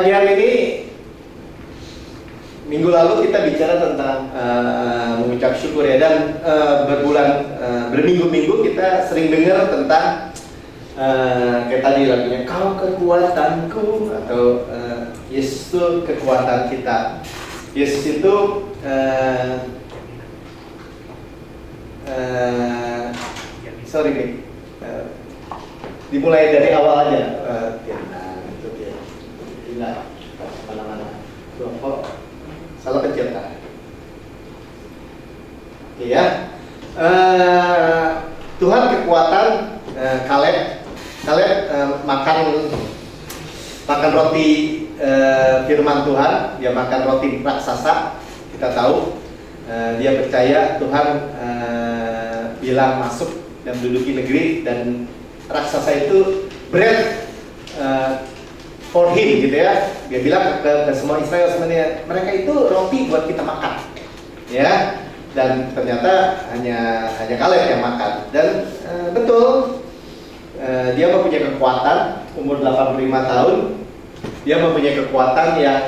Pagi hari ini, minggu lalu kita bicara tentang mengucap syukur ya, dan berminggu-minggu kita sering dengar tentang kayak tadi lagunya, kau kekuatanku, atau Yesus itu kekuatan kita. Yesus itu sorry nih, dimulai dari awal aja. Nah, mana-mana. Kok salah pencet kan? Oke ya. Tuhan kekuatan. Kaleb makan roti firman Tuhan. Dia makan roti raksasa. Kita tahu dia percaya Tuhan bilang masuk dan menduduki negeri, dan raksasa itu bread for him, gitu ya. Dia bilang ke semua Israel sebenarnya, mereka itu roti buat kita makan, ya. Dan ternyata hanya Kaleb yang makan. Dan betul, dia mempunyai kekuatan. Umur 85 tahun, dia mempunyai kekuatan yang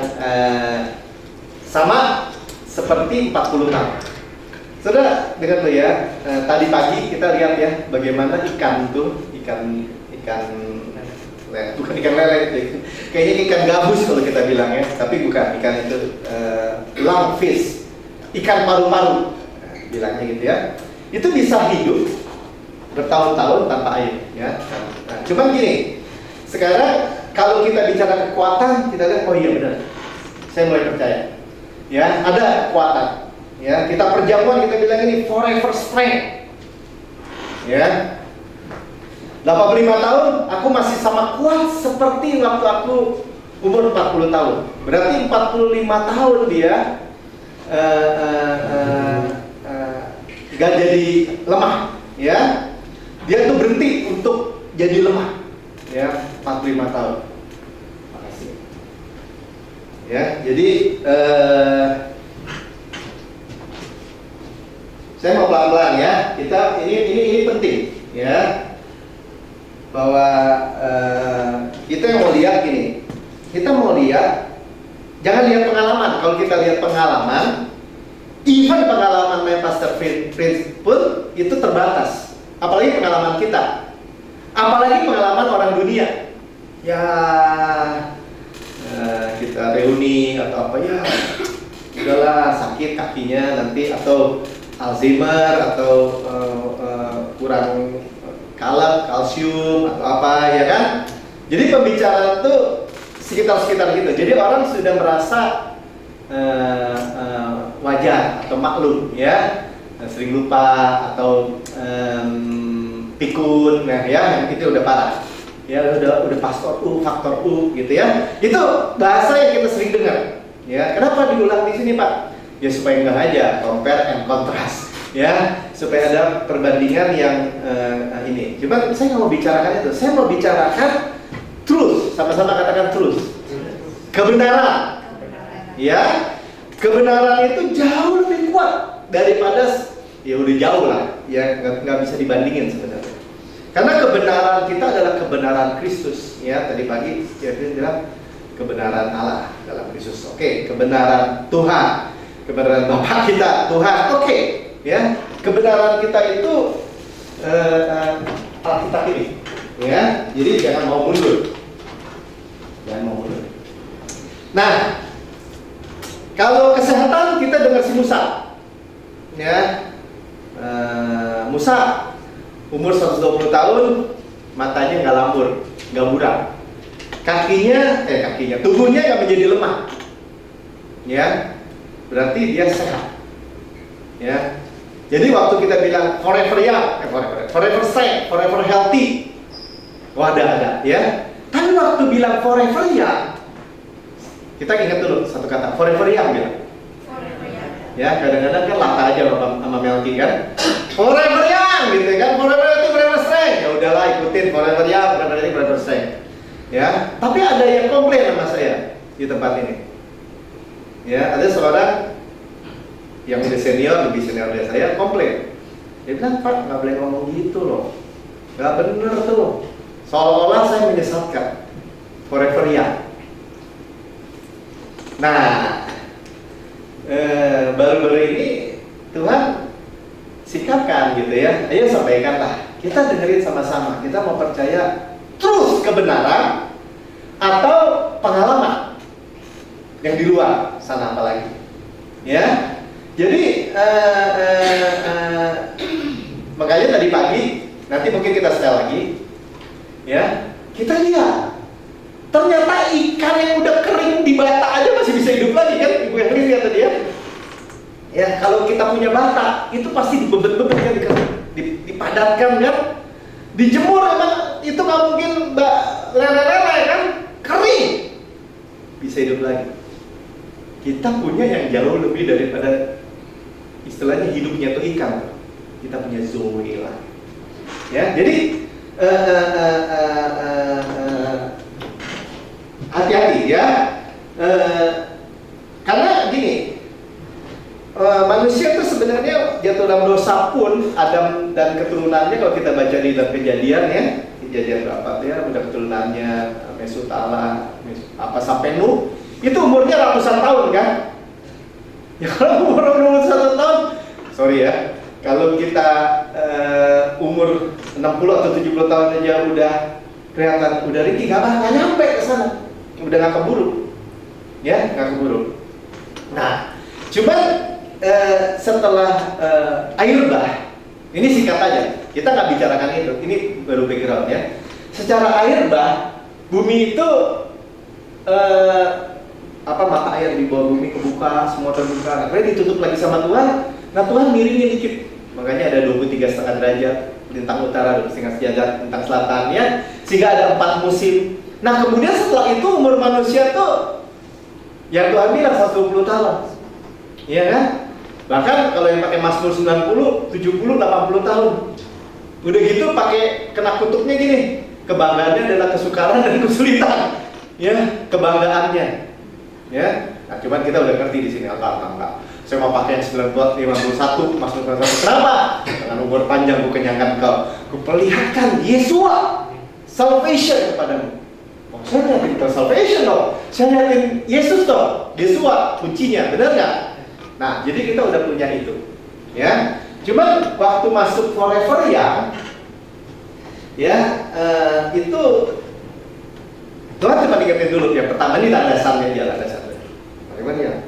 sama seperti 40 tahun. Saudara, dengar tuh ya. Tadi pagi kita lihat ya bagaimana ikan bukan ikan lele, kayaknya ikan gabus kalau kita bilang ya, tapi bukan, ikan itu lungfish, ikan paru-paru, bilangnya gitu ya. Itu bisa hidup bertahun-tahun tanpa air ya. Nah, cuman gini, sekarang kalau kita bicara kekuatan, kita lihat, oh iya benar, saya mulai percaya ya, ada kekuatan ya. Kita perjamuan, kita bilang ini forever strength ya. 85 tahun, aku masih sama kuat seperti waktu aku umur 40 tahun. Berarti 45 tahun dia gak jadi lemah, ya. Dia tuh berhenti untuk jadi lemah, ya. 45 tahun. Makasih. Ya, jadi saya mau pelan-pelan ya. Kita ini penting, ya. Bahwa kita yang mau lihat gini, kita mau lihat, jangan lihat pengalaman. Kalau kita lihat pengalaman, even pengalaman main Pastor Prince pun itu terbatas. Apalagi pengalaman kita, apalagi pengalaman orang dunia. Ya kita reuni atau apa ya, udahlah sakit kakinya nanti, atau Alzheimer, atau kurang kalsium atau apa ya kan. Jadi pembicaraan itu sekitar gitu. Jadi orang sudah merasa wajar atau maklum ya, sering lupa atau pikun, nah ya, yang itu udah parah ya, udah faktor U gitu ya. Itu bahasa yang kita sering dengar ya. Kenapa diulang di sini Pak? Ya supaya nggak aja compare and contrast ya, supaya ada perbandingan yang ini. Cuma saya nggak mau bicarakan itu. Saya mau bicarakan truth. Sama-sama katakan truth. Kebenaran. Ya, kebenaran itu jauh lebih kuat daripada, ya udah jauh lah. Ya nggak bisa dibandingin sebenarnya. Karena kebenaran kita adalah kebenaran Kristus. Ya, tadi pagi dia bilang kebenaran Allah dalam Kristus. Oke, kebenaran Tuhan, kebenaran Bapa kita Tuhan. Oke. Ya, kebenaran kita itu Alkitab ini, ya. Jadi jangan mau mundur, Nah, kalau kesehatan kita dengar si Musa, ya. Musa umur 120 tahun, matanya nggak lambur, nggak buram, tubuhnya nggak menjadi lemah, ya. Berarti dia sehat, ya. Jadi waktu kita bilang forever young, forever strength, forever healthy, ada ya. Tapi waktu bilang forever young, kita ingat dulu satu kata, forever young bilang. Ya, kadang-kadang kan lata aja sama Melky kan, forever young gitu kan, forever itu forever strength. Ya udahlah, ikutin forever young, forever strength. Ya, tapi ada yang komplain sama saya di tempat ini. Ya, ada seorang yang lebih senior dari saya komplain. Dia bilang, Pak, nggak boleh ngomong gitu loh, nggak bener tuh, seolah-olah saya menyesatkan forever young. Nah, baru-baru ini Tuhan sikapkan gitu ya. Ayo sampaikanlah. Kita dengerin sama-sama. Kita mau percaya terus kebenaran atau pengalaman yang di luar sana apalagi. Ya. Jadi makanya tadi pagi nanti mungkin kita setel lagi. Ya. Kita lihat. Ternyata ikan yang udah kering di bata aja masih bisa hidup lagi kan? Ibu yang lihat tadi ya. Ya, kalau kita punya bata, itu pasti dibebet-bebet kan, dipadatkan kan? Dijemur emang itu nggak mungkin lele-lele kan? Kering. Bisa hidup lagi. Kita punya yang jauh lebih daripada istilahnya hidupnya itu ikan. Kita punya zoe lah. Ya, jadi hati-hati ya, karena gini, manusia itu sebenarnya jatuh dalam dosa pun Adam dan keturunannya kalau kita baca di dalam Kejadian ya, Kejadian berapa ya, udah keturunannya Mesutala, apa sampai Nuh, itu umurnya ratusan tahun kan? Ya kalau umur ratusan tahun, sorry ya, kalau kita umur 60 atau 70 tahun aja udah kelihatan udah ringkih, nggak nyampe ke sana. Udah nggak keburu, ya nggak keburu. Nah, cuman setelah air bah, ini singkat aja, kita nggak bicarakan itu, ini baru background ya. Secara air bah, bumi itu mata air di bawah bumi kebuka, semua terbuka. Akhirnya ditutup lagi sama Tuhan. Nah Tuhan miringin dikit, makanya ada 23,5 derajat lintang utara, 23,5 derajat lintang selatan ya, sehingga ada 4 musim. Nah kemudian setelah itu umur manusia tuh yang Tuhan bilang 120 tahun, iya kan? Bahkan kalau yang pakai Mazmur 90, 70, 80 tahun. Udah gitu pakai kena kutubnya gini, kebanggaannya adalah kesukaran dan kesulitan, ya kebanggaannya, ya. Nah cuman kita udah ngerti di sini enggak. Saya mau pakai yang 51, Mazmur 91. Kenapa? Dengan umur panjang ku kenyangkan kau, ku perlihatkan Yesua salvation kepadamu. Saya lihatin ke salvation dong, saya lihatin Yesus dong, Yesua kuncinya, benar nggak? Nah, jadi kita udah punya itu, ya. Cuman waktu masuk forever ya, itu Tuhan cuma ingetin dulu ya. Pertama ini landasannya dia, landasannya. Bagaimana ya?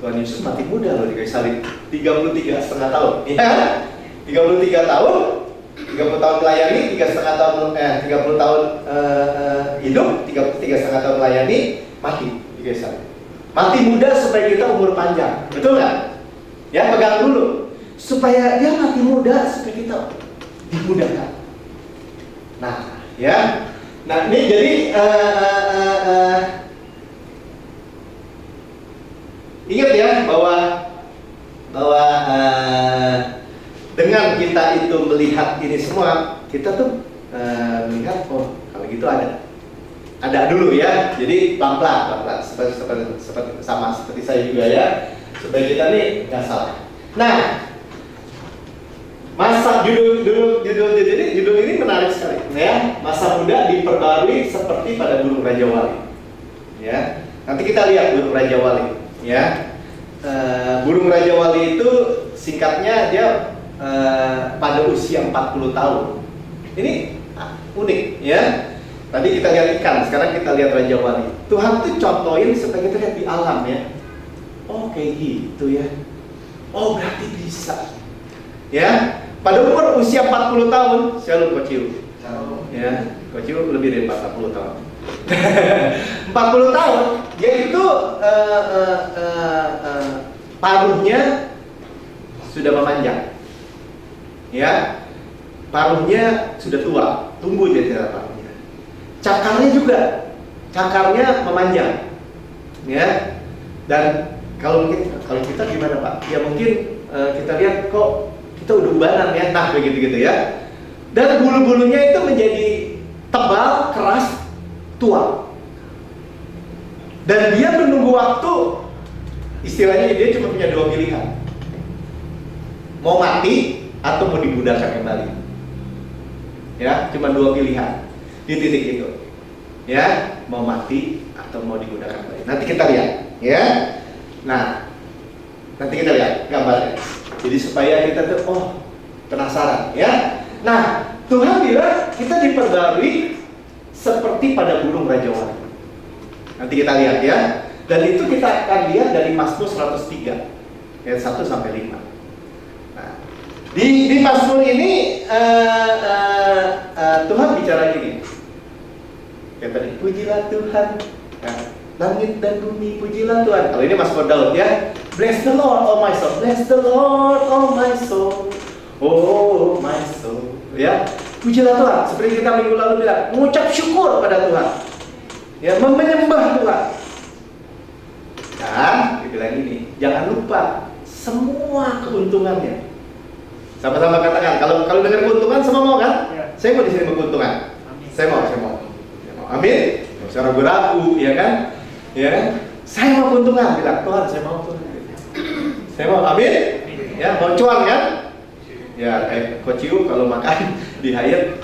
Tuhan Yesus mati muda loh di kayu salib, 33,5 tahun, ya. 33 tahun. 30 tahun melayani, 3,5 tahun 30 tahun hidup, 3,5 tahun melayani, mati di kayu salib. Mati muda supaya kita umur panjang, betul nggak? Ya pegang dulu, supaya dia mati muda supaya kita dimudahkan. Nah, ya, nah ini jadi ingat ya bahwa dengan kita itu melihat ini semua, kita tuh melihat, oh kalau gitu ada dulu ya. Jadi pelan-pelan, seperti saya juga ya, supaya kita nih nggak salah. Nah, masa judul ini menarik sekali, ya. Masa muda diperbarui seperti pada burung Raja Wali, ya. Nanti kita lihat burung Raja Wali, ya. Burung Raja Wali itu singkatnya dia pada usia 40 tahun. Ini unik ya. Tadi kita lihat ikan, sekarang kita lihat Raja Wali. Tuhan tuh contohin supaya kita lihat di alam ya. Oh kayak gitu ya. Oh berarti bisa. Ya. Pada umur usia 40 tahun, saya lupa Ciu. Ya, Ciu lebih dari 40 tahun. 40 tahun, dia itu paruhnya sudah memanjang. Ya, paruhnya sudah tua, tumbuh jadi paruhnya. Cakarnya juga, cakarnya memanjang, ya. Dan kalau kita gimana Pak? Ya mungkin kita lihat kok kita udah ubanan ya, nah begitu ya. Dan bulu-bulunya itu menjadi tebal, keras, tua. Dan dia menunggu waktu, istilahnya dia cuma punya 2 pilihan. Mau mati atau mau dibudakkan kembali. Ya, cuma 2 pilihan di titik itu. Ya, mau mati atau mau dibudakkan kembali. Nanti kita lihat. Ya. Nah, nanti kita lihat gambarnya. Jadi supaya kita tuh penasaran, ya. Nah, Tuhan bilang kita diperbarui seperti pada gunung rajawan. Nanti kita lihat ya. Dan itu kita akan lihat dari Mazmur 103 ayat 1 sampai 5. Nah, di Mazmur ini Tuhan bicara gini. Kayak tadi, pujilah Tuhan. Nah, langit dan bumi, pujilah Tuhan. Kalau ini Mazmur Daud ya. Bless the Lord, oh my soul. Bless the Lord, oh my soul. Oh my soul. Ya, pujilah Tuhan. Seperti kita minggu lalu bilang, mengucap syukur pada Tuhan. Ya, menyembah Tuhan. Dan dibilang ini, jangan lupa semua keuntungannya. Sama-sama katakan, kalau dengar keuntungan semua mau kan? Ya. Saya mau di sini keuntungan. Saya mau. Amin. Nggak usah ragu-ragu, ya kan? Ya kan? Saya mau keuntungan, bilang Tuhan, saya mau Tuhan. Saya mau, amin. Ya, mau cuan kan? Ya, Coach Yu kalau makan di Hyatt,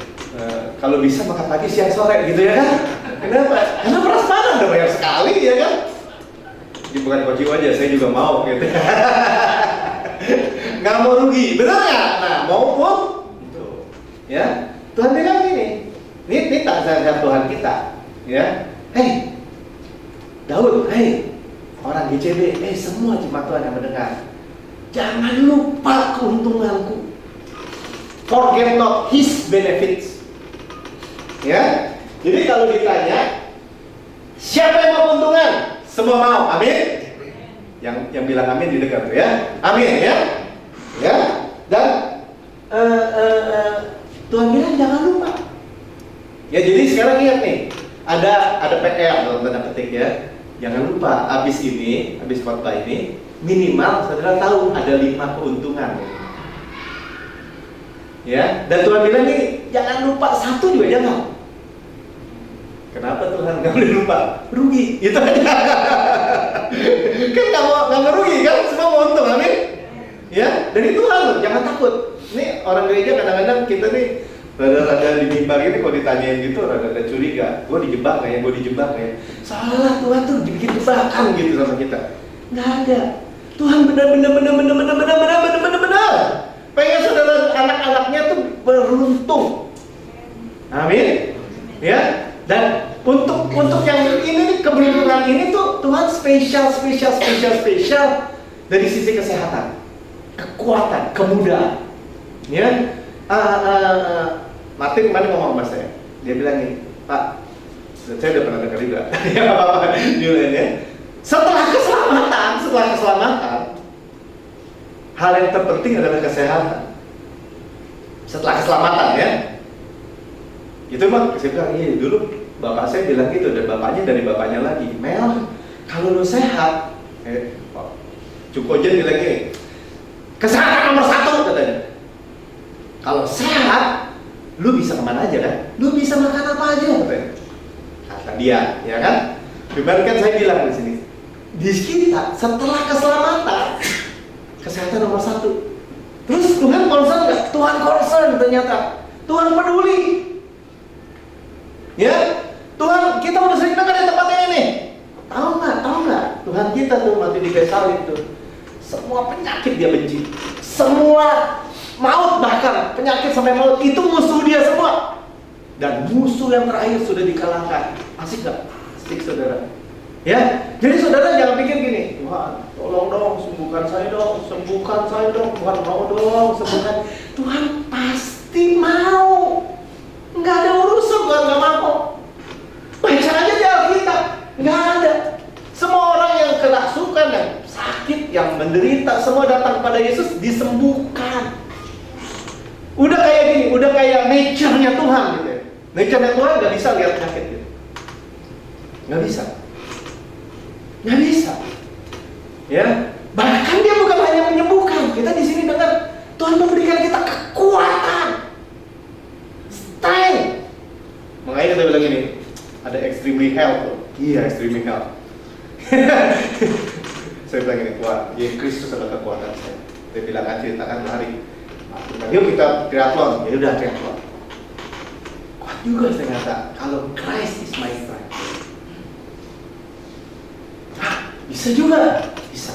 kalau bisa makan pagi, siang, sore gitu ya kan? Kenapa? Karena prasmanan udah bayar sekali, ya kan? Ini bukan Coach Yu aja, saya juga mau gitu. Nggak mau rugi, benar nggak? Nah, mau pun, ya. Tuhan bilang ini tak Tuhan kita, ya. Hey, Daud, hey, orang GCB, semua jemaat Tuhan yang mendengar, jangan lupa keuntunganku. Forget not His benefits. Ya, jadi kalau ditanya, siapa yang mau keuntungan? Semua mau, amin. Yang bilang amin di dekat tuh ya, amin ya. Ya, dan Tuhan bilang jangan lupa. Ya, jadi sekarang ingat nih, ada PR dalam tanda petik ya. Jangan lupa habis khotbah ini minimal saudara tahu ada 5 keuntungan. Ya, dan Tuhan bilang nih jangan lupa satu juga jangan. Kenapa Tuhan nggak boleh lupa? Rugi, itu aja. Kan nggak mau rugi kan? Semua mau untung, amin. Ya, dari Tuhan, jangan takut. Nih orang gereja kadang-kadang kita nih rada-rada di mimbar ini kalau ditanyain gitu rada-rada curiga. Gue dijebak nggak ya? Salah, Tuhan tuh bikin jebakan gitu sama kita. Nggak ada. Tuhan benar-benar pengen saudara anak-anaknya tuh beruntung. Amin. Ya. Dan untuk yang ini keberuntungan ini tuh Tuhan spesial dari sisi kesehatan, kekuatan, kemudahan. Ya. Martin kemarin ngomong sama saya. Dia bilang gini, Pak, saya udah pernah dengar juga. Ya apa-apa ya. Setelah keselamatan, hal yang terpenting adalah kesehatan. Setelah keselamatan ya. Itu mah saya bilang, iya dulu bapak saya bilang gitu, dan bapaknya dari bapaknya lagi, Mel, kalau lu sehat, Cukojen bilang gini, kesehatan nomor 1 katanya. Kalau sehat, lu bisa kemana aja kan? Lu bisa makan apa aja katanya. Kata dia, ya kan? Kemarin kan saya bilang di sini, di kita setelah keselamatan, kesehatan nomor 1. Terus Tuhan concern nggak? Tuhan concern ternyata. Tuhan peduli. Ya, Tuhan, kita udah sering dengar di tempat ini nih. Tahu nggak? Tuhan kita tuh mati di kayu salib tuh. Semua penyakit dia benci. Semua maut, bahkan penyakit sampai maut itu musuh dia semua. Dan musuh yang terakhir sudah dikalahkan. Asik nggak? Asik saudara. Ya, jadi saudara jangan pikir gini, Tuhan, tolong dong, sembuhkan saya dong, Tuhan mau dong, sembuhkan. Tuhan pasti mau. Nggak ada urusan Tuhan nggak mau. Baca aja di Alkitab, nggak ada. Semua orang yang kerasukan, yang sakit, yang menderita, semua datang kepada Yesus disembuhkan. Udah kayak gini, udah kayak nature-nya Tuhan gitu ya. Nature-nya Tuhan nggak bisa lihat penyakit gitu. Nggak bisa. Ya, bahkan dia bukan hanya menyembuhkan. Kita di sini dengar Tuhan memberikan kita kekuatan, strength. Makanya kita bilang ini, ada extremely health. Iya, extremely health. Saya bilang ini, Tuhan, Yesus Kristus adalah kekuatan saya. Saya bilang aja, ceritakan lari. Yuk kita triathlon. Ya udah triathlon. Kuat juga ternyata kalau Christ is my strength. Bisa juga, bisa.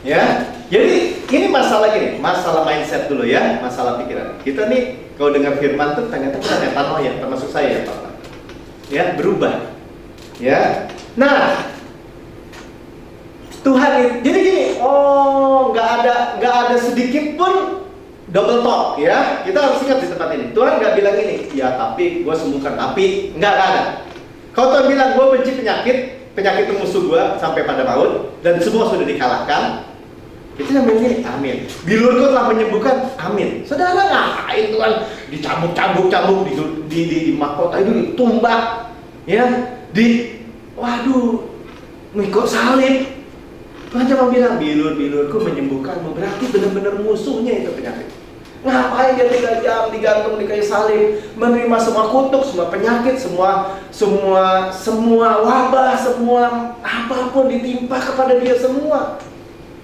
Ya, jadi ini masalah gini, masalah mindset dulu ya, masalah pikiran. Kita nih kalau dengar firman tuh ternyata kita metanoia, termasuk saya ya Pak. Ya, berubah. Ya, nah Tuhan, jadi gini, nggak ada sedikit pun double talk ya. Kita harus ingat di tempat ini. Tuhan nggak bilang ini, ya tapi gue sembuhkan, tapi nggak ada. Kalau Tuhan bilang gue benci penyakit itu musuh gue sampai pada maut dan semua sudah dikalahkan, itu yang begini, amin. Bilurku telah menyembuhkan, amin. Saudara ngapain Tuhan dicambuk di mahkota itu ditumbak, ya, waduh, mikul salib. Tuhan cuma bilang, bilurku menyembuhkanmu. Berarti benar-benar musuhnya itu penyakit. Ngapain dia 3 jam digantung di kayu salib, menerima semua kutuk, semua penyakit, semua wabah, semua apapun ditimpa kepada dia semua.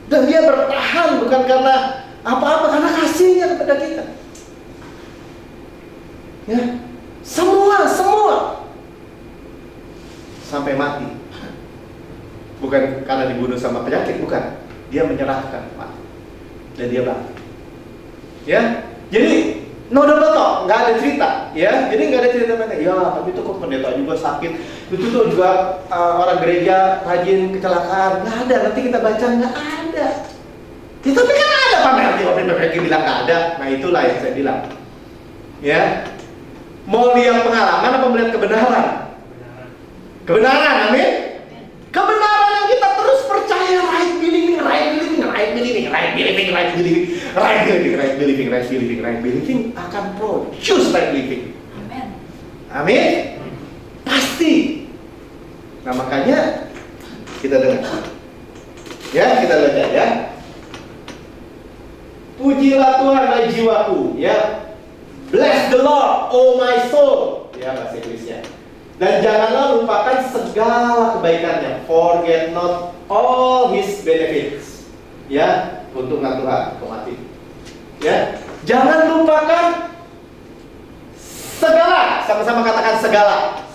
Dan dia bertahan bukan karena apa-apa, karena kasihnya kepada kita. Ya, semua sampai mati. Bukan karena dibunuh sama penyakit, bukan. Dia menyerahkan, Pak. Dan dia bangkit. Ya, jadi no double talk, nggak ada cerita, ya. Jadi nggak ada cerita mereka. Ya, tapi itu kok pendeta juga sakit. Itu tuh juga orang gereja rajin kecelakaan. Nggak ada. Nanti kita baca nggak ada. Ya, tapi kan ada Pak Melki. Waktu Melki bilang nggak ada. Nah itulah yang saya bilang. Ya, mau lihat pengalaman apa melihat kebenaran? Kebenaran, amin. Kebenaran yang kita terus percaya, right believing akan produce right believing. Amin. Pasti. Nah makanya kita dengar. Ya, kita baca ya. Pujilah Tuhan hai jiwaku, ya. Bless the Lord, oh my soul. Ya, bahasa Inggrisnya. Dan janganlah lupakan segala kebaikannya. Forget not all his benefits. Ya, keuntungan Tuhan, otomatis. Ya, jangan lupakan segala. Sama-sama katakan segala.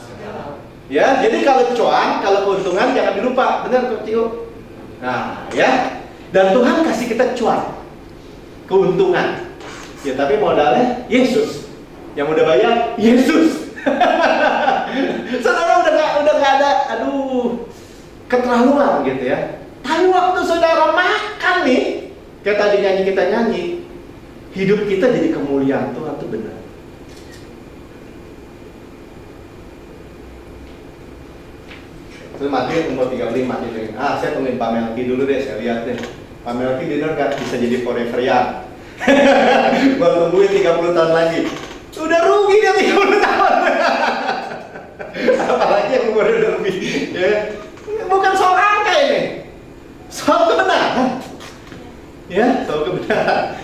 Ya, jadi kalau cuan, kalau keuntungan jangan dilupa. Benar Kak Tio? Nah, ya. Dan Tuhan kasih kita cuan, keuntungan. Ya, tapi modalnya Yesus. Yang udah bayar Yesus. Saudara udah nggak ada, keterlaluan gitu ya. Tapi waktu saudara makan nih, kayak tadi kita nyanyi, hidup kita jadi kemuliaan Tuhan, itu benar. Terus mati umur 35 gitu. Saya tungguin Pak Melki dulu deh, saya lihat deh. Pak Melki dinner nggak bisa jadi forever young. Gua tungguin 30 tahun lagi. Udah rugi dia 30 tahun. Apalagi yang umur udah lebih, ya. Bukan soal angka ini, soal kebenaran. Ya, soal kebenaran.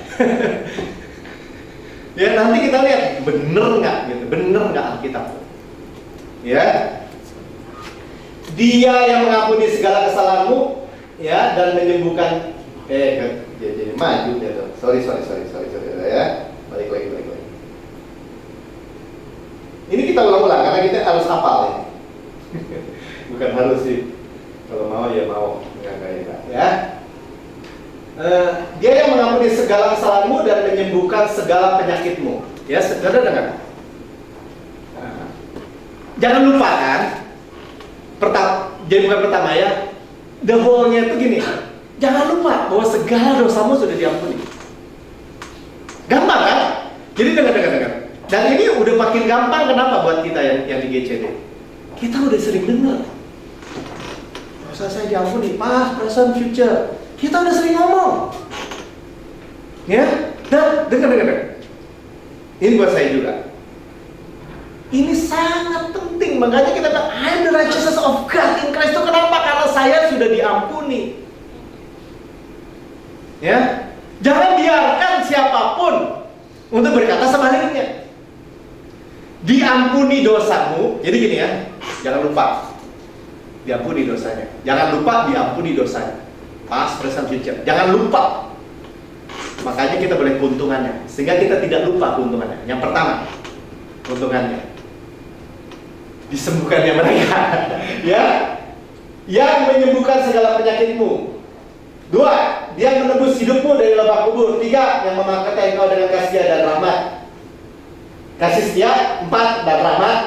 Ya, nanti kita lihat bener nggak gitu, bener nggak Alkitab. Ya, Dia yang mengampuni segala kesalahanmu, ya, dan menyembuhkan. Jadi maju dia tuh. Sorry ya. Balik lagi. Ini kita ulang-ulang karena kita harus hafal ya. Bukan harus sih. Kalau mau ya mau, enggak ya. Dia yang mengampuni segala kesalahanmu dan menyembuhkan segala penyakitmu. Ya, saudara dengar. Jangan lupa kan. Jadi bukan pertama ya. The whole-nya itu gini. Jangan lupa bahwa segala dosamu sudah diampuni. Gampang kan? Jadi dengar. Dan ini udah makin gampang, kenapa buat kita yang di GCD? Kita udah sering dengar. Dosa saya diampuni, past, present, future. Kita udah sering ngomong. Ya? Dan dengar. Ini buat saya juga. Ini sangat penting, makanya kita bilang I am the righteousness of God in Christ. Itu kenapa? Karena saya sudah diampuni. Ya? Jangan biarkan siapapun untuk berkata sebaliknya. Diampuni dosamu. Jadi gini ya, jangan lupa diampuni dosanya. Jangan lupa diampuni dosanya. Past, present, future. Jangan lupa. Makanya kita boleh keuntungannya, sehingga kita tidak lupa keuntungannya. Yang pertama, keuntungannya disembuhkannya mereka. Ya, yang menyembuhkan segala penyakitmu. 2, dia menebus hidupmu dari lubang kubur. 3, yang memangkatkan engkau dengan kasih dan rahmat. Kasih setia. 4, dan rahmat.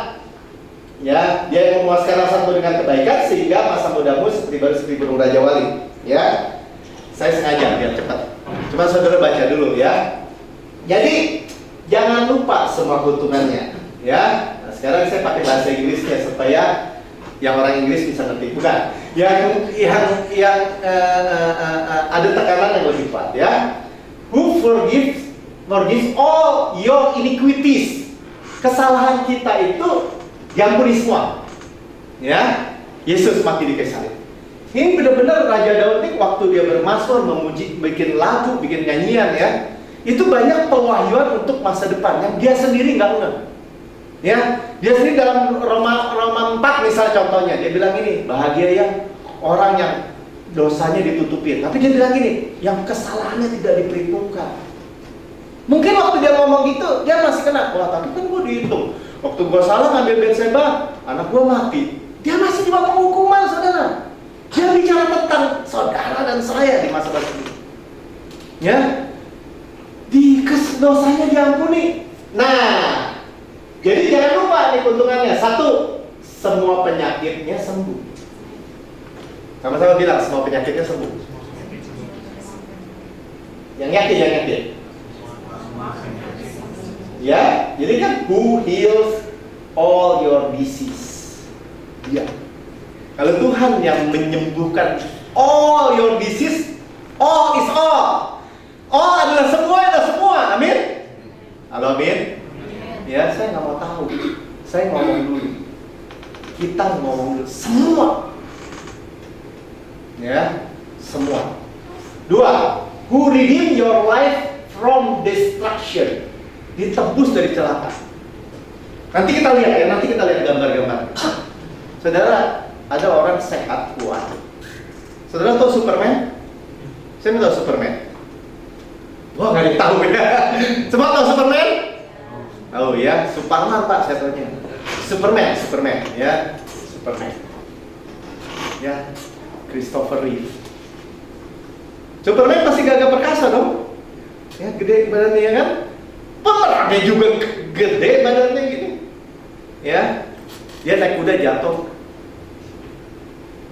Ya, dia yang memuaskan rasamu dengan kebaikan sehingga masa mudamu seperti burung raja wali. Ya, saya sengaja biar cepat. Cuma saudara baca dulu ya. Jadi jangan lupa semua keuntungannya. Ya, nah, sekarang saya pakai bahasa Inggrisnya supaya yang orang Inggris bisa ngerti. Bukan, yang ada tekanan yang lebih kuat ya. Who forgives all your iniquities. Kesalahan kita itu diampuni semua. Ya, Yesus mati di kayu salib. Ini benar-benar Raja Daud ini waktu dia bermasmur, memuji, bikin lagu, bikin nyanyian ya. Itu banyak pewahyuan untuk masa depan yang dia sendiri nggak ngeh. Ya, dia sendiri dalam Roma 4 misal contohnya, dia bilang ini, bahagia yang orang yang dosanya ditutupin. Tapi dia bilang gini, yang kesalahannya tidak diperhitungkan. Mungkin waktu dia ngomong gitu, dia masih kena, wah tapi kan gue dihitung. Waktu gue salah ngambil Betseba, anak gue mati. Dia masih di bawah hukuman, saudara. Dia bicara tentang saudara dan saya di masa-masa ini. Ya, dosanya diampuni. Nah, jadi jangan lupa nih keuntungannya. 1, semua penyakitnya sembuh. Sama-sama bilang, semua penyakitnya sembuh. Yang yakin. Ya, jadi kan who heals all your disease. Ya. Kalau Tuhan yang menyembuhkan all your disease, all is all. All adalah semua, amin? Halo, amin? Ya, saya nggak mau tahu. Saya ngomong dulu. Kita ngomong dulu. Semua. Ya, semua. 2, who redeem your life from destruction. Ditebus dari celaka. Nanti kita lihat gambar-gambar. Saudara, ada orang sehat kuat. Saudara tahu Superman? Saya mau tahu Superman. Wah, nggak ada yang tahu ya. Semua tahu Superman? Oh ya, Superman Pak, saya tahunya. Superman, ya, Superman. Ya, Christopher Reeve. Superman pasti gagah perkasa dong. Ya, gede badannya ya kan? Pemerannya juga gede badannya gitu. Ya, dia naik kuda jatuh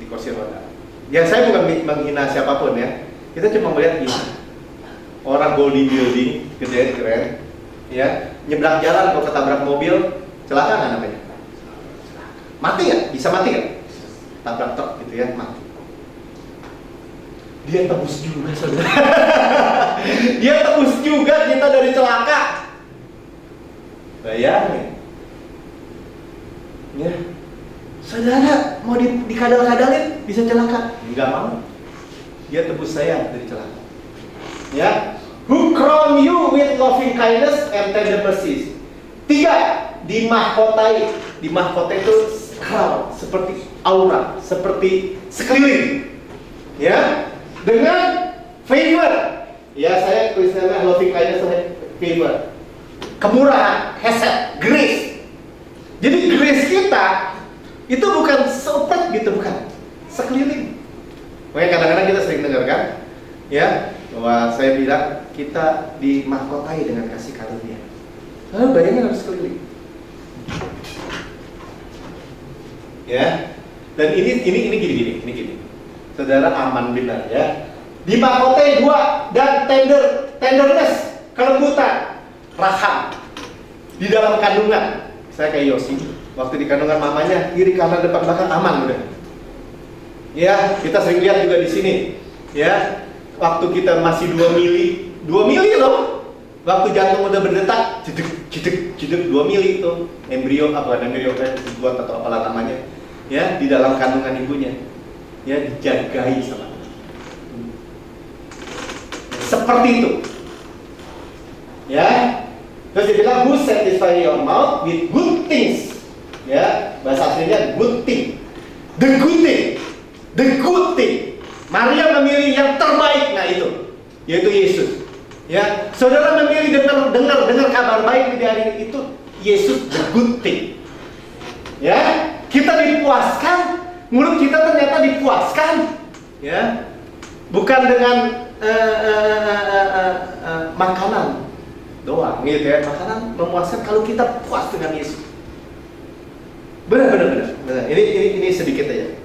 di kursi roda. Ya, saya bukan menghina siapapun ya. Kita cuma melihat gini. Orang bodybuilding, gede, keren. Ya, nyebrang jalan kalau ketabrak mobil, celaka nggak namanya? Mati nggak? Bisa mati nggak? Tabrak truk gitu ya, mati. Dia tebus juga, saudara. Dia tebus juga kita dari celaka. Bayangin. Ya, saudara mau dikadal-kadalin bisa celaka? Enggak mau. Dia tebus saya dari celaka. Ya, who crown you with loving kindness and tender mercies. 3, dimahkotai. Dimahkotai itu crown, seperti aura, seperti sekeliling. Ya, dengan favor. Ya, saya tulisannya loving kindness and favor. Kemurahan, hesed, grace. Jadi grace kita itu bukan seupet gitu, bukan, sekeliling. Makanya kadang-kadang kita sering dengar kan, ya, bahwa saya bilang kita dimahkotai dengan kasih karunia. Lalu bayangin harus sekeliling. Ya, dan ini gini. Saudara aman benar ya. Dimahkotai 2 dan tenderness, kelembutan, raham di dalam kandungan. Saya kayak Yosi, waktu di kandungan mamanya, kiri kanan depan belakang aman udah. Ya, kita sering lihat juga di sini. Ya, waktu kita masih 2 mili loh. Waktu jantung udah berdetak, jedek 2 mili itu embrio dibuat atau apalah namanya. Ya, di dalam kandungan ibunya. Ya, dijagai sama Tuhan. Seperti itu. Ya. Terus dia bilang, who satisfy your mouth with good things. Ya, bahasa aslinya good thing. The good thing. Maria memilih yang terbaik, nah itu, yaitu Yesus. Ya, saudara memilih dengar kabar baik di hari itu, Yesus the good thing. Ya, kita dipuaskan mulut kita ternyata dipuaskan, ya, bukan dengan makanan doang, gitu ya. Makanan memuaskan kalau kita puas dengan Yesus. Benar. Ini sedikit aja.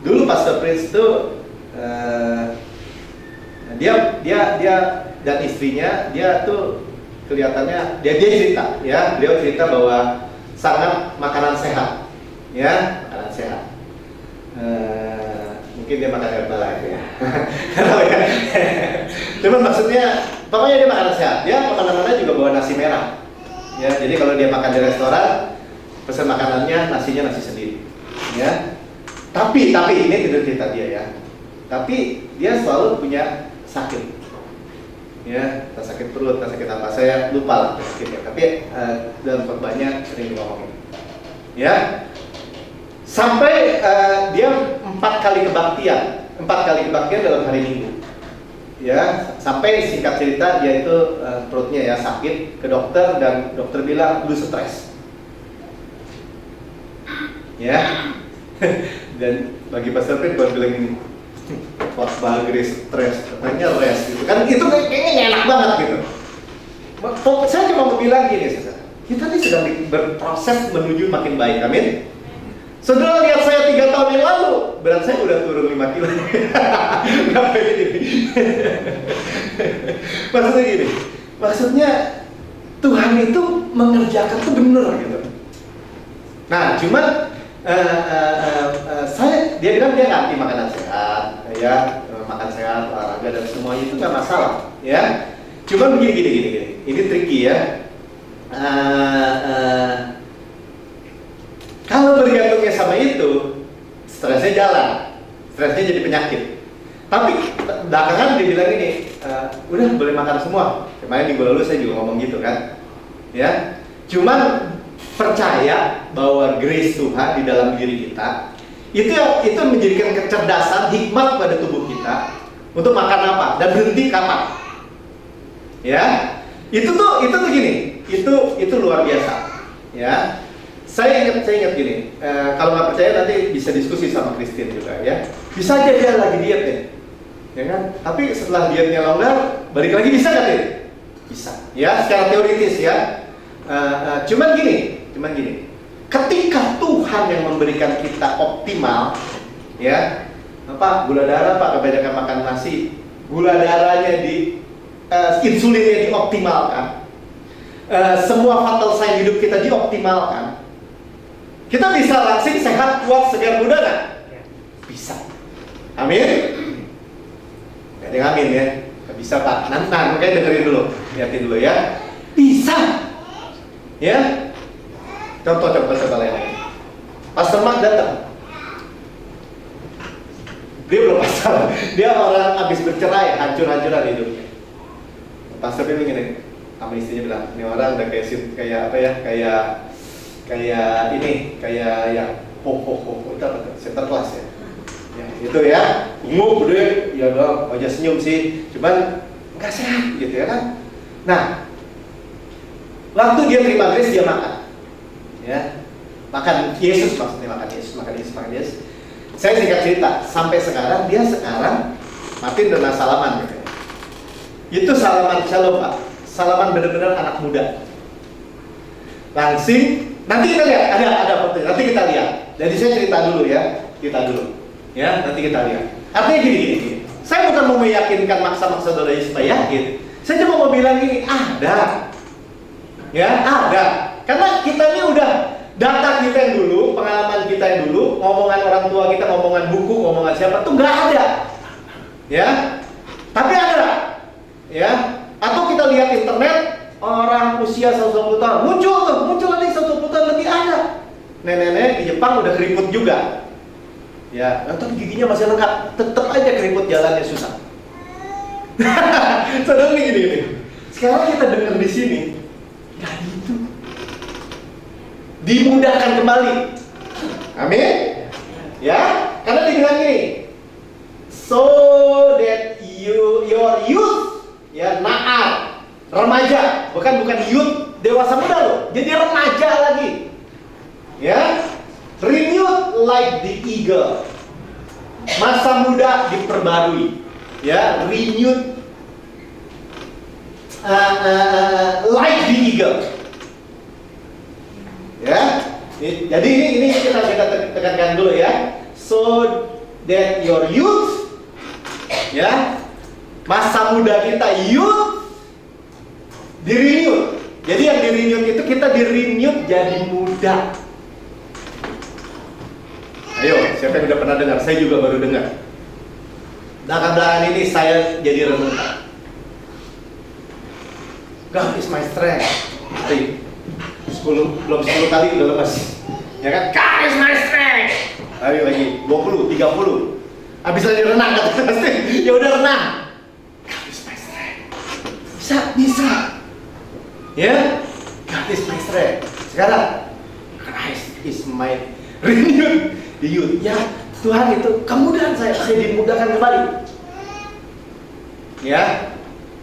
Dulu Pastor Prince itu dia dan istrinya, dia tuh kelihatannya dia cerita, ya, beliau cerita bahwa sangat makanan sehat, ya, makanan sehat. Mungkin dia makan Herbalife ya. Ya. Cuman maksudnya, pokoknya dia makanan sehat. Dia kemana-mana juga bawa nasi merah. Ya, jadi kalau dia makan di restoran, pesan makanannya nasinya nasi sendiri. Ya. Tapi ini tidak cerita dia ya. Tapi dia selalu punya sakit. Ya, tak sakit perut, tak sakit apa, saya lupa lah sakitnya. Tapi dalam khotbahnya sering ngomongin. Ya. Sampai dia 4 kali kebaktian dalam hari Minggu. Ya, sampai singkat cerita dia itu perutnya ya sakit, ke dokter dan dokter bilang lu stres. Ya. Dan bagi Pastor Pin buat bilang ini, Pak Bagri stres, katanya rest gitu kan, itu kayaknya enak banget gitu. Saya cuma mau bilang gini, kita ini sedang berproses menuju makin baik, amin. Saudara lihat saya 3 tahun yang lalu, berat saya udah turun 5 kilo. Kenapa ini? Maksudnya gini, maksudnya Tuhan itu mengerjakan itu benar gitu. Nah, cuman dia bilang dia ngerti makanan sehat, ya, makan sehat, olahraga dan semuanya itu nggak masalah, ya. Cuman begini, ini tricky ya. Kalau bergantungnya sama itu, stresnya jalan, stresnya jadi penyakit. Tapi belakangan dia bilang ini, udah boleh makan semua. Kemarin minggu lalu saya juga ngomong gitu kan, ya. Cuman percaya bahwa grace Tuhan di dalam diri kita itu menjadikan kecerdasan, hikmat pada tubuh kita untuk makan apa dan berhenti kapan. Ya, itu tuh gini, itu luar biasa. Ya. Saya ingat gini, kalau nggak percaya nanti bisa diskusi sama Christine juga ya. Bisa aja dia lagi diet ya kan? Tapi setelah dietnya longgar, balik lagi bisa nggak dia? Bisa, ya secara teoritis ya. Cuman gini, ketika Tuhan yang memberikan kita optimal, ya, gula darah Pak kebanyakan makan nasi, gula darahnya insulinnya dioptimalkan, semua vital sign hidup kita dioptimalkan. Kita bisa langsing, sehat, kuat, segar, muda nggak? Bisa. Amin? Gak ada yang amin ya? Gak bisa Pak. Nanti makanya dengerin dulu, lihatin dulu ya. Bisa. Ya. Contoh lain. Pastor Mark datang. Dia belum pastor. Dia orang habis bercerai, hancur-hancuran hidupnya. Pastor bilang gini, sama istrinya bilang, ini orang udah kayak yang itu apa tuh? Sinterklas ya. Ya, itu ya. Ungu, gede, ya dong, wajah senyum sih. Cuman enggak sehat gitu ya kan. Nah, waktu dia terima grace dia makan. Ya. Makan Yesus maksudnya, makan Yesus. Saya singkat cerita, sampai sekarang dia Martin dan salaman gitu. Itu salaman shalom Pak. Salaman benar-benar anak muda. Langsing. Nanti kita lihat, ada foto. Nanti kita lihat. Jadi saya cerita dulu ya. Ya, nanti kita lihat. Artinya gini. Saya bukan mau meyakinkan maksa-maksa saudara supaya yakin. Saya cuma mau bilang gini, ada. Ya, ada. Karena kita ini udah data kita yang dulu, pengalaman kita yang dulu, ngomongan orang tua kita, ngomongan buku, ngomongan siapa tuh nggak ada. Ya. Tapi ada. Ya. Atau kita lihat internet, orang usia 120 tahun muncul lagi 120 tahun lagi ada. Nenek-nenek di Jepang udah keriput juga. Ya, tapi giginya masih lengkap, tetap aja keriput jalannya susah. Saudara gini. Sekarang kita dengar di sini, nggak gitu. Dimudahkan kembali. Amin. Ya, karena dibilang gini, so that your youth, ya, remaja, bukan youth dewasa muda loh, jadi remaja lagi. like the eagle. Masa muda diperbarui, ya, renewed like the eagle. Ya, jadi ini kita tekankan dulu ya. So that your youth, ya, masa muda kita youth di-renew. Jadi yang di-renew itu kita di-renew jadi muda. Ayo, siapa yang udah pernah dengar? Saya juga baru dengar. Belakangan ini saya jadi renungan. God is my strength. Hari 10 kali udah lepas. Ya kan? God is my strength. Hari lagi 20, 30. Habis lagi renang kata pasti. Ya udah renang. God is my strength. Bisa. Ya? God is my strength. Sekarang Christ is my renewed youth. Ya, Tuhan itu kemudahan saya dimudahkan kembali. Ya.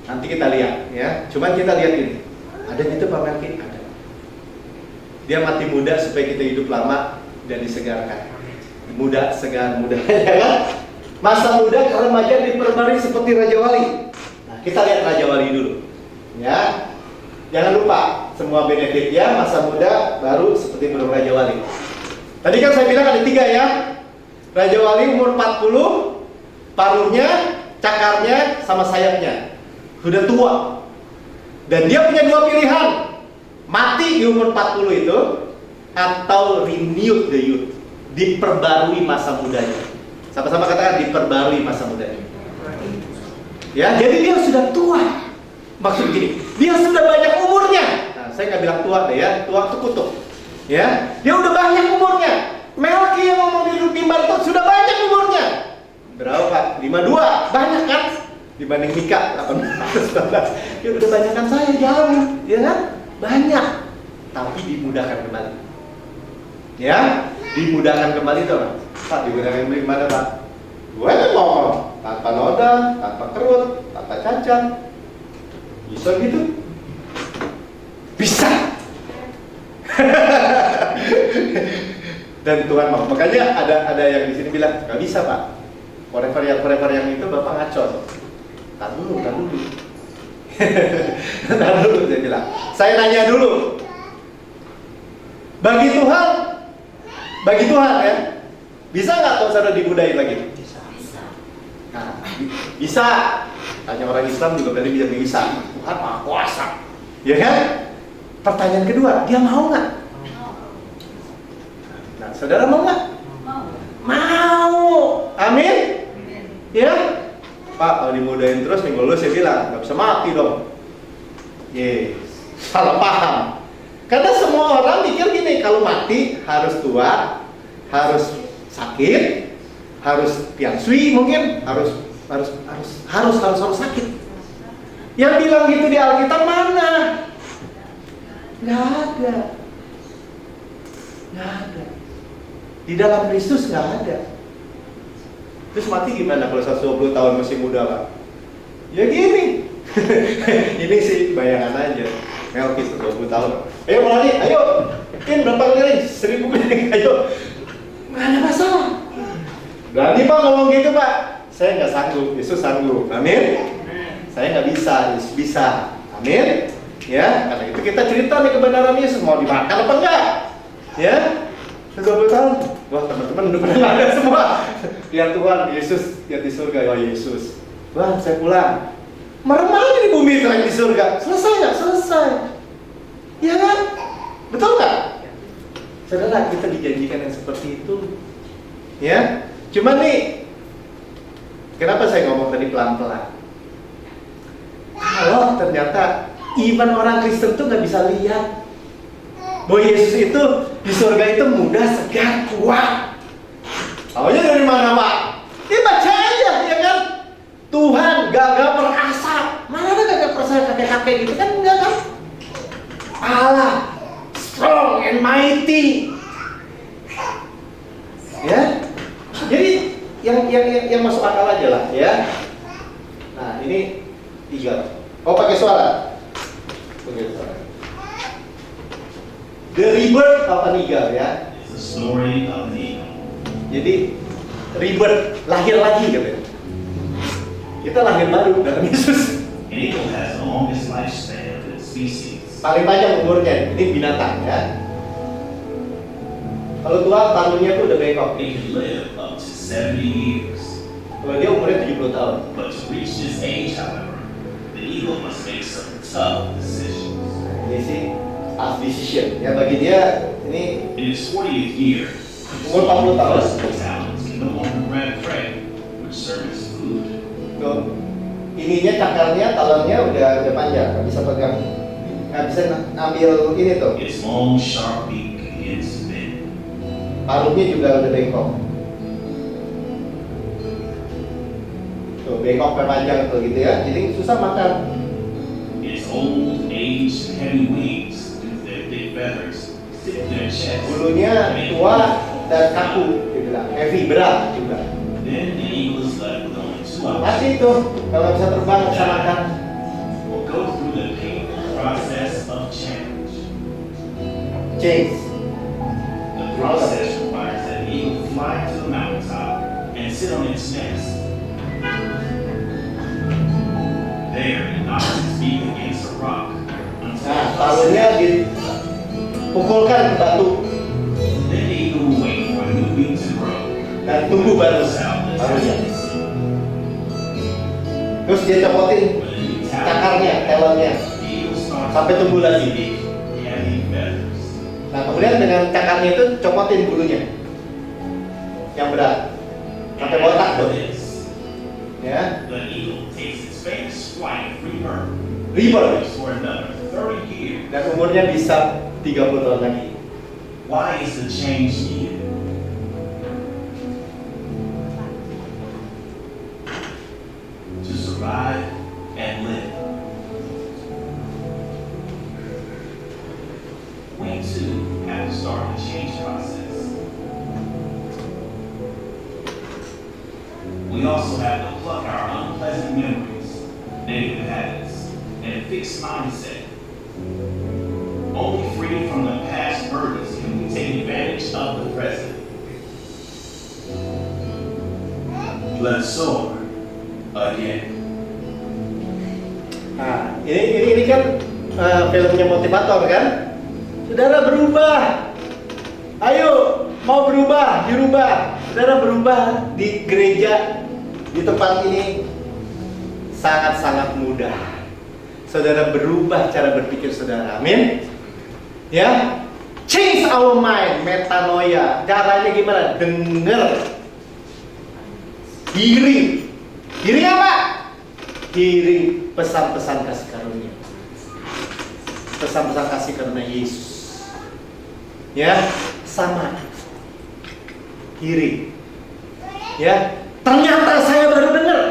Nanti kita lihat ya. Cuman kita lihat ini. Ada itu Pak Melki? Ada. Dia mati muda supaya kita hidup lama dan disegarkan. Muda, segar, muda. Ya kan? Masa muda ke remaja diperbarui seperti Raja Wali. Nah, kita lihat Raja Wali dulu. Ya. Jangan lupa semua benefit ya, masa muda baru seperti burung Raja Wali. Tadi kan saya bilang ada 3 ya. Raja Wali umur 40, paruhnya, cakarnya, sama sayapnya. Sudah tua. Dan dia punya 2 pilihan. Mati di umur 40 itu, atau renewed the youth. Diperbarui masa mudanya. Sama-sama katakan diperbarui masa mudanya. Ya, jadi dia sudah tua. Maksud gini, dia sudah banyak umurnya. Nah, saya nggak bilang tua deh ya, tua itu kutuk. Ya, dia udah banyak umurnya. Melki yang ngomong di mimbar itu sudah banyak umurnya. Berapa Pak? 52, banyak kan? Dibanding Mika 18. Ya udah banyak kan saya jauh, ya kan? Banyak, tapi dimudahkan kembali. Ya, dimudahkan kembali tuh Pak. Dimudahkan kembali gimana Pak? Gue kan ngomong tanpa noda, tanpa kerut, tanpa cacat. Bisa gitu? Bisa. Dan Tuhan mau. Makanya ada yang di sini bilang nggak bisa Pak. Forever yang itu Bapak ngaco. Tar dulu. Tar dulu saya bilang. Saya nanya dulu. Bagi Tuhan ya. Bisa nggak kalau saudara dibudain lagi? Bisa. Nah, bisa. Tanya orang Islam juga berarti bisa. Tuhan Maha Kuasa. Ya kan? Pertanyaan kedua, dia mau nggak? Nah, saudara mau nggak? Mau. Amin. Ya. Pak, kalau dimudahin terus minggu lalu saya bilang nggak bisa mati dong. Yes. Salah paham. Karena semua orang mikir gini, kalau mati harus tua, harus sakit, harus piansui mungkin, harus sakit. Yang bilang gitu di Alkitab mana? Nggak ada. Di dalam Kristus nggak ada. Terus mati gimana kalau 120 tahun masih muda Pak? Ya gini. Ini sih bayangan aja. Melki 120 tahun. Ayo melari, ayo. Berapa kali? 1000 kali. Ayo. Nggak ada masalah. Berani Pak ngomong gitu Pak? Saya nggak sanggup, Yesus sanggup. Amin. Saya nggak bisa, Yesus bisa. Amin. Ya, karena itu kita cerita nih kebenaran Yesus, mau dimakan apa enggak? Ya. 20 tahun. Wah, teman-teman udah pernah ada semua. Lihat Tuhan, Yesus lihat di surga, ya Yesus. Wah, saya pulang. Merem aja di bumi itu di surga. Selesai nggak? Selesai. Ya kan? Betul nggak? Saudara, kita dijanjikan yang seperti itu. Ya. Cuman nih, kenapa saya ngomong tadi pelan-pelan? Kalau ternyata even orang Kristen tuh nggak bisa lihat bahwa Yesus itu di surga itu muda, segar, kuat. Taunya dari mana Pak? Ya baca aja, ya kan? Tuhan gagah perkasa. Mana ada gagah perkasa kakek-kakek gitu kan? Enggak kan? Allah strong and mighty. Ya. Jadi yang masuk akal aja lah ya. Nah ini 3. Oh pakai suara. The rebirth of an eagle ya. The story of the eagle. Jadi rebirth, lahir lagi katanya. Kita lahir baru dalam Yesus. An eagle has the longest lifespan of its species. Paling panjang umurnya, ini binatang ya. Kalau tua tangannya tuh udah bengkok. It can live up to 70 years. Kalau dia umurnya 70 tahun. But to reach this age, however, the eagle must make some tough decisions. Ini sih tough decision. Ya bagi dia ini In its 40th year, umur 40 tahun. the talons can no longer grab prey, which serve as food. Tuh, ininya cakarnya, talonnya udah panjang, nggak bisa pegang, nggak bisa ambil ini tuh. Its long, sharp beak begins to bend. Paruhnya juga udah bengkok. Tuh bengkok panjang tuh gitu ya, jadi susah makan. Its old, aged, and heavy wings, with their thick feathers, stick to their chest. Bulunya tua dan kaku, dibilang heavy, berat juga. Then the eagle is left with only 2 options. Masih tuh kalau bisa terbang bisa makan. Or go through the painful process of change. Change. The process requires that the eagle fly to the mountaintop and sit on its nest. There, it knocks its beak against a rock until Nah, talonnya dipukulkan ke batu then the eagle will wait for a new beak to grow. dan tunggu baru barunya. Terus dia copotin cakarnya, talonnya sampai tumbuh lagi. Nah kemudian dengan cakarnya itu copotin bulunya yang berat sampai botak tuh. Ya, The eagle takes its famous flight rebirth rebirth for another 30 years. dan umurnya bisa 30 tahun lagi. Why is the change needed? To survive and live. We too have to start the change process. We also have to pluck our unpleasant memories, negative habits, and a fixed mindset. Only free from the past burdens can we take advantage of the present. Let's soar again. Nah ini kan filmnya motivator kan. Saudara berubah. Ayo mau berubah, dirubah. Saudara berubah di gereja di tempat ini sangat-sangat mudah. Saudara berubah cara berpikir saudara. Amin. Ya. Change our mind, metanoia. Caranya gimana? Dengar. Giring. Giring apa? Giring pesan-pesan kasih karunia. Pesan-pesan kasih karunia Yesus. Ya, sama. Giring. Ya, ternyata saya baru dengar.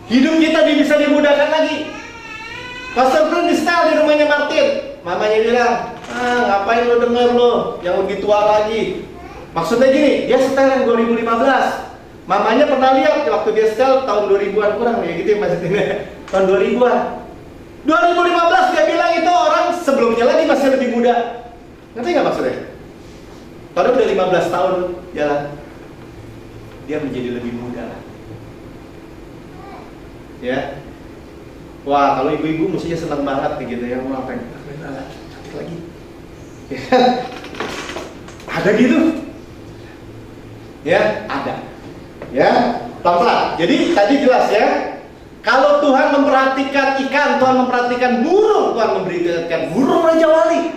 Hidup kita bisa dimudahkan lagi. Pastor Brun di setel di rumahnya Martin. Mamanya bilang, ngapain lo denger lo yang lebih tua lagi. Maksudnya gini, dia setel yang 2015. Mamanya pernah lihat waktu dia setel tahun 2000-an kurang ya gitu ya maksudnya. Tahun 2000-an. 2015 dia bilang itu orang sebelumnya lagi masih lebih muda. Ngerti nggak maksudnya? Kalau udah 15 tahun jalan, dia menjadi lebih muda. Ya. Wah, kalau ibu-ibu mestinya senang banget nih gitu ya, mau pengen cantik lagi. Ya. Ada gitu. Ya, ada. Ya, pelan-pelan. Jadi tadi jelas ya. Kalau Tuhan memperhatikan ikan, Tuhan memperhatikan burung, Tuhan memberikan burung Raja Wali.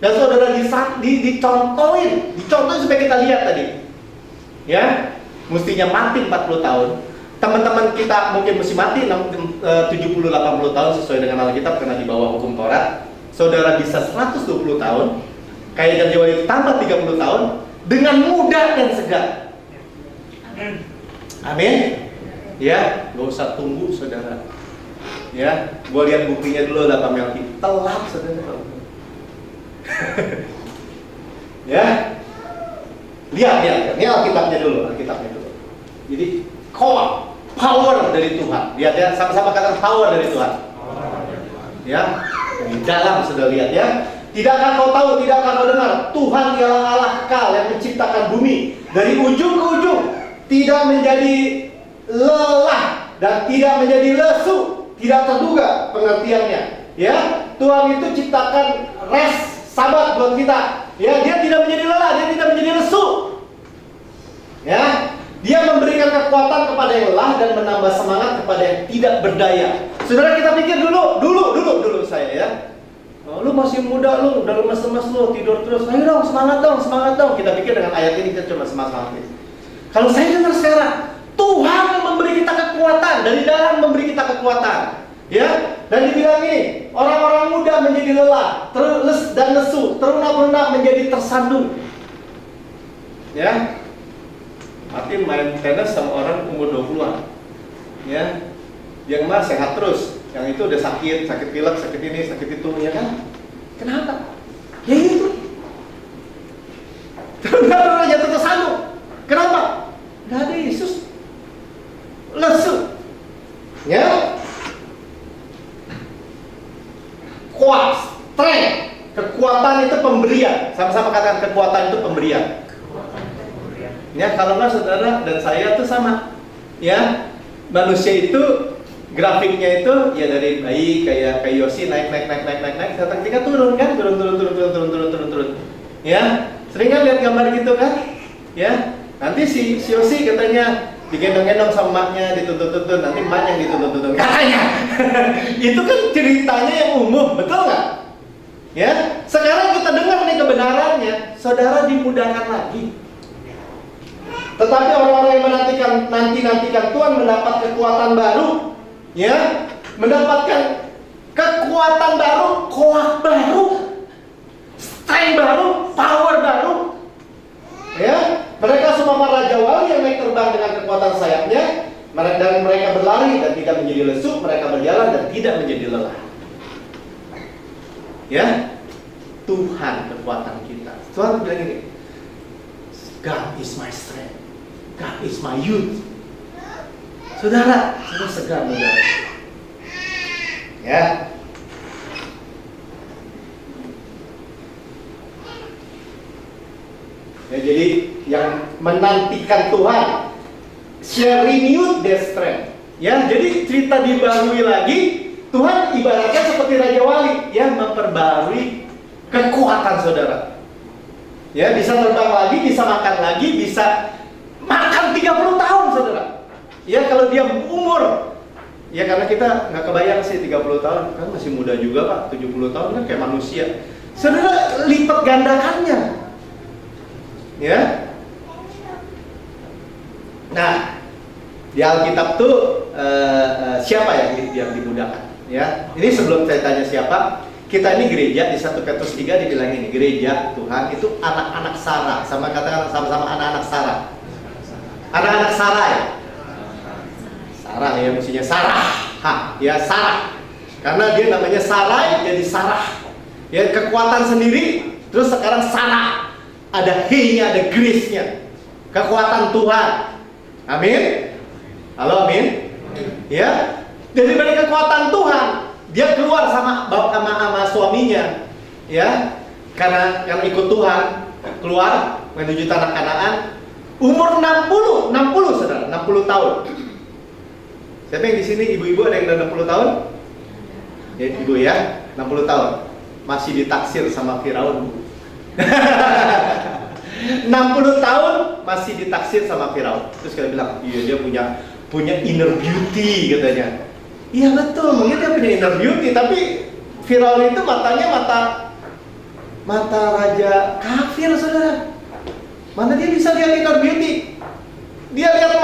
Dan saudara dicontohin supaya kita lihat tadi. Ya, mestinya mati 40 tahun. Teman-teman kita mungkin mesti mati 70-80 tahun sesuai dengan Alkitab karena di bawah hukum Taurat. Saudara bisa 120 tahun. Kayak Raja Wali tambah 30 tahun dengan mudah dan segar. Amin. Ya, gak usah tunggu saudara. Ya, gua lihat buktinya dulu lah Pak Melki. Telat saudara. Ya, lihat. Ini Alkitabnya dulu. Jadi, power dari Tuhan. Lihat ya, sama-sama kata power dari Tuhan. Ya, dari dalam sudah lihat ya. Tidakkah kau tahu, tidakkah kau dengar, Tuhan ialah Allah kekal yang menciptakan bumi dari ujung ke ujung, tidak menjadi lelah dan tidak menjadi lesu, tidak terduga pengertiannya. Ya, Tuhan itu ciptakan rest, sabat buat kita. Ya, dia tidak menjadi lelah, dia tidak menjadi lesu. Ya, dia memberikan kekuatan kepada yang lelah dan menambah semangat kepada yang tidak berdaya. Saudara, kita pikir dulu saya ya. Oh, lu masih muda, lu udah lemes-lemes, lu tidur terus. Ayo dong, semangat dong. Kita pikir dengan ayat ini kita cuma semangat. Kalau saya dengar sekarang, Tuhan yang memberi kita kekuatan, dari dalam memberi kita kekuatan. Ya, dan dibilang ini, orang-orang muda menjadi lelah, terles dan lesu, teruna-runa menjadi tersandung. Ya. Artinya main tenis sama orang umur 20-an. Ya. Yang mah sehat terus, yang itu udah sakit pilek, sakit ini, sakit itu, ya kan? Kenapa? Ya itu. Teruna jatuh tersandung. Kenapa? Gak ada Yesus. Lesu. Ya. Kuat, strength. Kekuatan itu pemberian. Sama-sama katakan kekuatan itu pemberian. Ya, kalau nggak saudara dan saya tuh sama. Ya, manusia itu grafiknya itu ya dari bayi kayak Yosi naik. Ketika turun kan, turun. Ya, sering kan lihat gambar gitu kan? Ya, nanti si Yosi katanya digendong-gendong sama emaknya, dituntun-tuntun, nanti emaknya yang dituntun-tuntun katanya. Itu kan ceritanya yang umum, betul nggak? Ya, sekarang kita dengar nih kebenarannya, saudara dimudahkan lagi. Tetapi orang-orang yang nantikan Tuhan mendapat kekuatan baru, ya, mendapatkan kekuatan baru, kuat baru, strength baru, power baru. Ya, mereka semua para raja wali yang naik terbang dengan kekuatan sayapnya, dan mereka berlari dan tidak menjadi lesu, mereka berjalan dan tidak menjadi lelah. Ya, Tuhan kekuatan kita. Tuhan bilang ini, God is my strength, God is my youth. Saudara, saya segar saudara. Ya. Ya, jadi yang menantikan Tuhan shall renew their strength. Ya, jadi cerita dibarui lagi. Tuhan ibaratnya seperti Raja Wali yang memperbarui kekuatan saudara. Ya, bisa terbang lagi, bisa makan lagi, bisa makan 30 tahun saudara. Ya, kalau dia umur, ya karena kita nggak kebayang sih 30 tahun, kan masih muda juga Pak, 70 tahun kan kayak manusia. Saudara lipat gandakannya. Ya. Nah, di Alkitab tuh siapa yang dimudahkan? Ya, ini sebelum saya tanya siapa, kita ini gereja di 1 Petrus 3 dibilang ini, gereja Tuhan itu anak-anak Sarah, katakan sama-sama anak-anak Sarah. Anak-anak Sarah ya. Sarah ya, mestinya Sarah. Ya Sarah. Karena dia namanya Sarah jadi Sarah. Ya, kekuatan sendiri, terus sekarang Sarah. Ada he-nya, ada grace-nya. Kekuatan Tuhan. Amin. Halo, amin. Ya. Jadi dari kekuatan Tuhan, dia keluar sama suaminya. Ya. Karena ikut Tuhan, keluar menuju tanah Kanaan. Umur 60 saudara, 60 tahun. Siapa yang di sini ibu-ibu ada yang udah 60 tahun? Ya, ibu ya, 60 tahun. Masih ditaksir sama Firaun. 60 tahun masih ditaksir sama Firaun. Terus kita bilang, iya dia punya inner beauty katanya. Iya betul, mungkin dia punya inner beauty, tapi Firaun itu matanya mata raja kafir saudara. Mana dia bisa lihat inner beauty? Dia lihat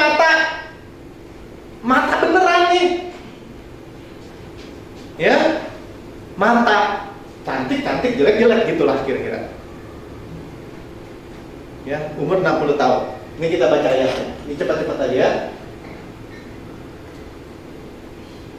mata beneran nih. Ya, mata cantik, jelek gitulah kira-kira. Ya, umur 60 tahun. Ini kita baca ayatnya. Ini cepat-cepat aja ya.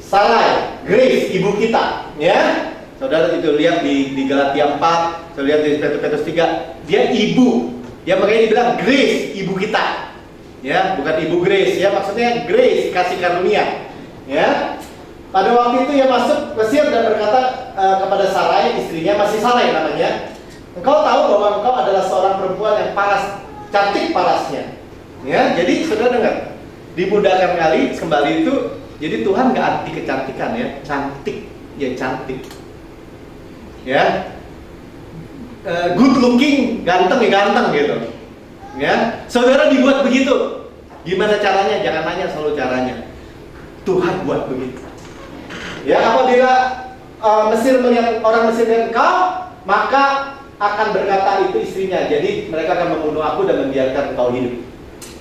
Sarai, Grace, ibu kita, ya. Saudara itu lihat di Galatia 4, saya lihat di Petrus 3, dia ibu. Ya, makanya dibilang Grace, ibu kita. Ya, bukan ibu Grace, ya maksudnya Grace, kasih karunia. Ya. Pada waktu itu ia masuk Mesir dan berkata, kepada Sarai, istrinya, masih Sarai namanya, engkau tahu bahwa engkau adalah seorang perempuan yang paras, cantik parasnya. Ya, jadi saudara dengar, dimudahkan kembali itu, jadi Tuhan nggak anti kecantikan ya, cantik ya cantik. Ya, good looking, ganteng ya ganteng gitu. Ya, saudara dibuat begitu. Gimana caranya? Jangan nanya selalu caranya. Tuhan buat begitu. Ya, apabila Mesir melihat orang Mesir melihat engkau, maka akan berkata itu istrinya. Jadi mereka akan membunuh aku dan membiarkan engkau hidup.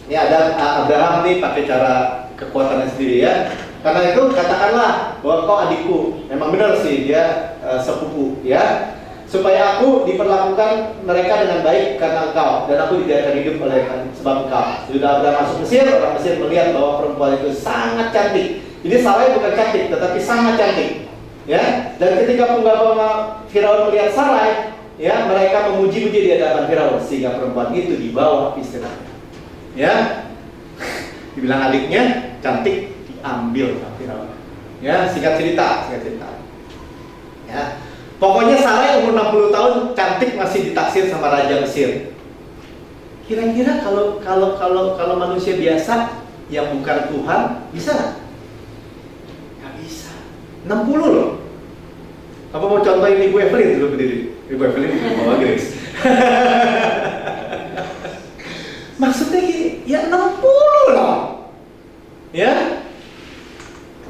Ini ada Abraham nih pakai cara kekuatannya sendiri ya. Karena itu katakanlah bahwa kau adikku. Memang benar sih dia sepupu ya. Supaya aku diperlakukan mereka dengan baik karena engkau, dan aku dibiarkan hidup oleh sebab engkau. Sudah Abraham masuk Mesir, orang Mesir melihat bahwa perempuan itu sangat cantik. Ini Sarai bukan cantik, tetapi sangat cantik. Ya, dan ketika punggawa Firaun melihat Sarai, ya mereka memuji-muji di hadapan Firaun sehingga perempuan itu dibawa istirahat. Ya, dibilang adiknya cantik, diambil sama Firaun. Ya, singkat cerita. Ya. Pokoknya Sarai umur 60 tahun cantik masih ditaksir sama Raja Mesir. Kira-kira kalau manusia biasa yang bukan Tuhan bisa nggak? Nggak bisa. 60 loh. Apa mau contohin Ibu Evelyn dulu berdiri? Ibu Evelyn bawa Grace. Maksudnya gini, ya 60 loh. Ya.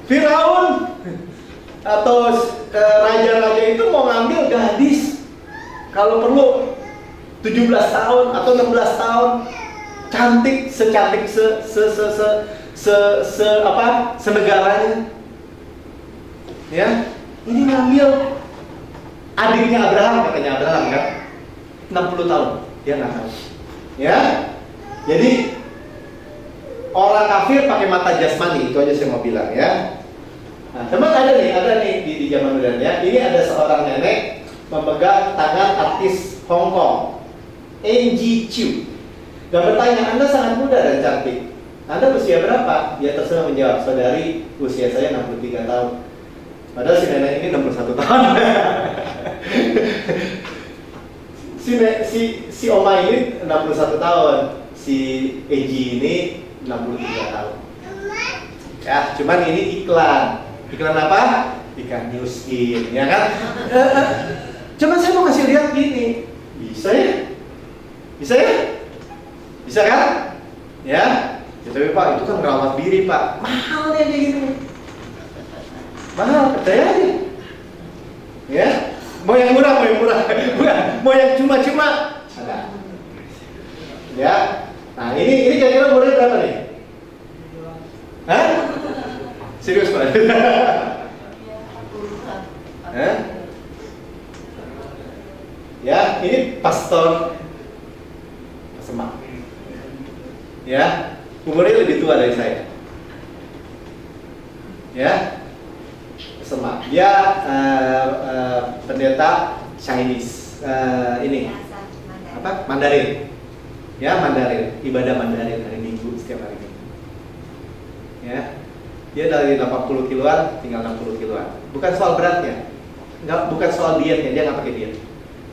Firaun atau raja-raja itu mau ngambil gadis kalau perlu 17 tahun atau 16 tahun, cantik secantik senegaranya. Ya, ini ngambil adiknya Abraham, katanya Abraham kan 60 tahun dia nggak tahu. Ya, jadi orang kafir pakai mata jasmani, itu aja saya mau bilang ya. Nah, teman ada nih di zaman modern ya. Ini ada seorang nenek memegang tangan artis Hong Kong, Angie Chu, dan bertanya, Anda sangat muda dan cantik. Anda usia berapa? Dia tersenyum menjawab, saudari, usia saya 63 tahun. Padahal si nenek ini 61 tahun. si Oma ini 61 tahun, si Angie ini 63 tahun. Ya, cuman ini iklan. Iklan apa? Ikan Newskin, ya kan? Cuman saya mau kasih lihat gini, bisa ya? Bisa kan? Ya? Tapi Pak, itu kan merawat diri Pak, mahal ya kayak gini. Mahal, percaya aja. Ya? Mau yang murah, bukan? Mau yang cuma-cuma? Ada. Ya? Nah ini kira-kira murah berapa nih? Hah? Serius Pak? Ya, ini Pastor Semak. Ya, umurnya lebih tua dari saya. Ya, Semak. Dia pendeta Chinese. Ini apa? Mandarin. Ya, Mandarin. Ibadah Mandarin hari Minggu setiap hari Minggu. Ya. Dia dari 80 kiloan tinggal 60 kiloan. Bukan soal beratnya, bukan soal dietnya, dia nggak pakai diet.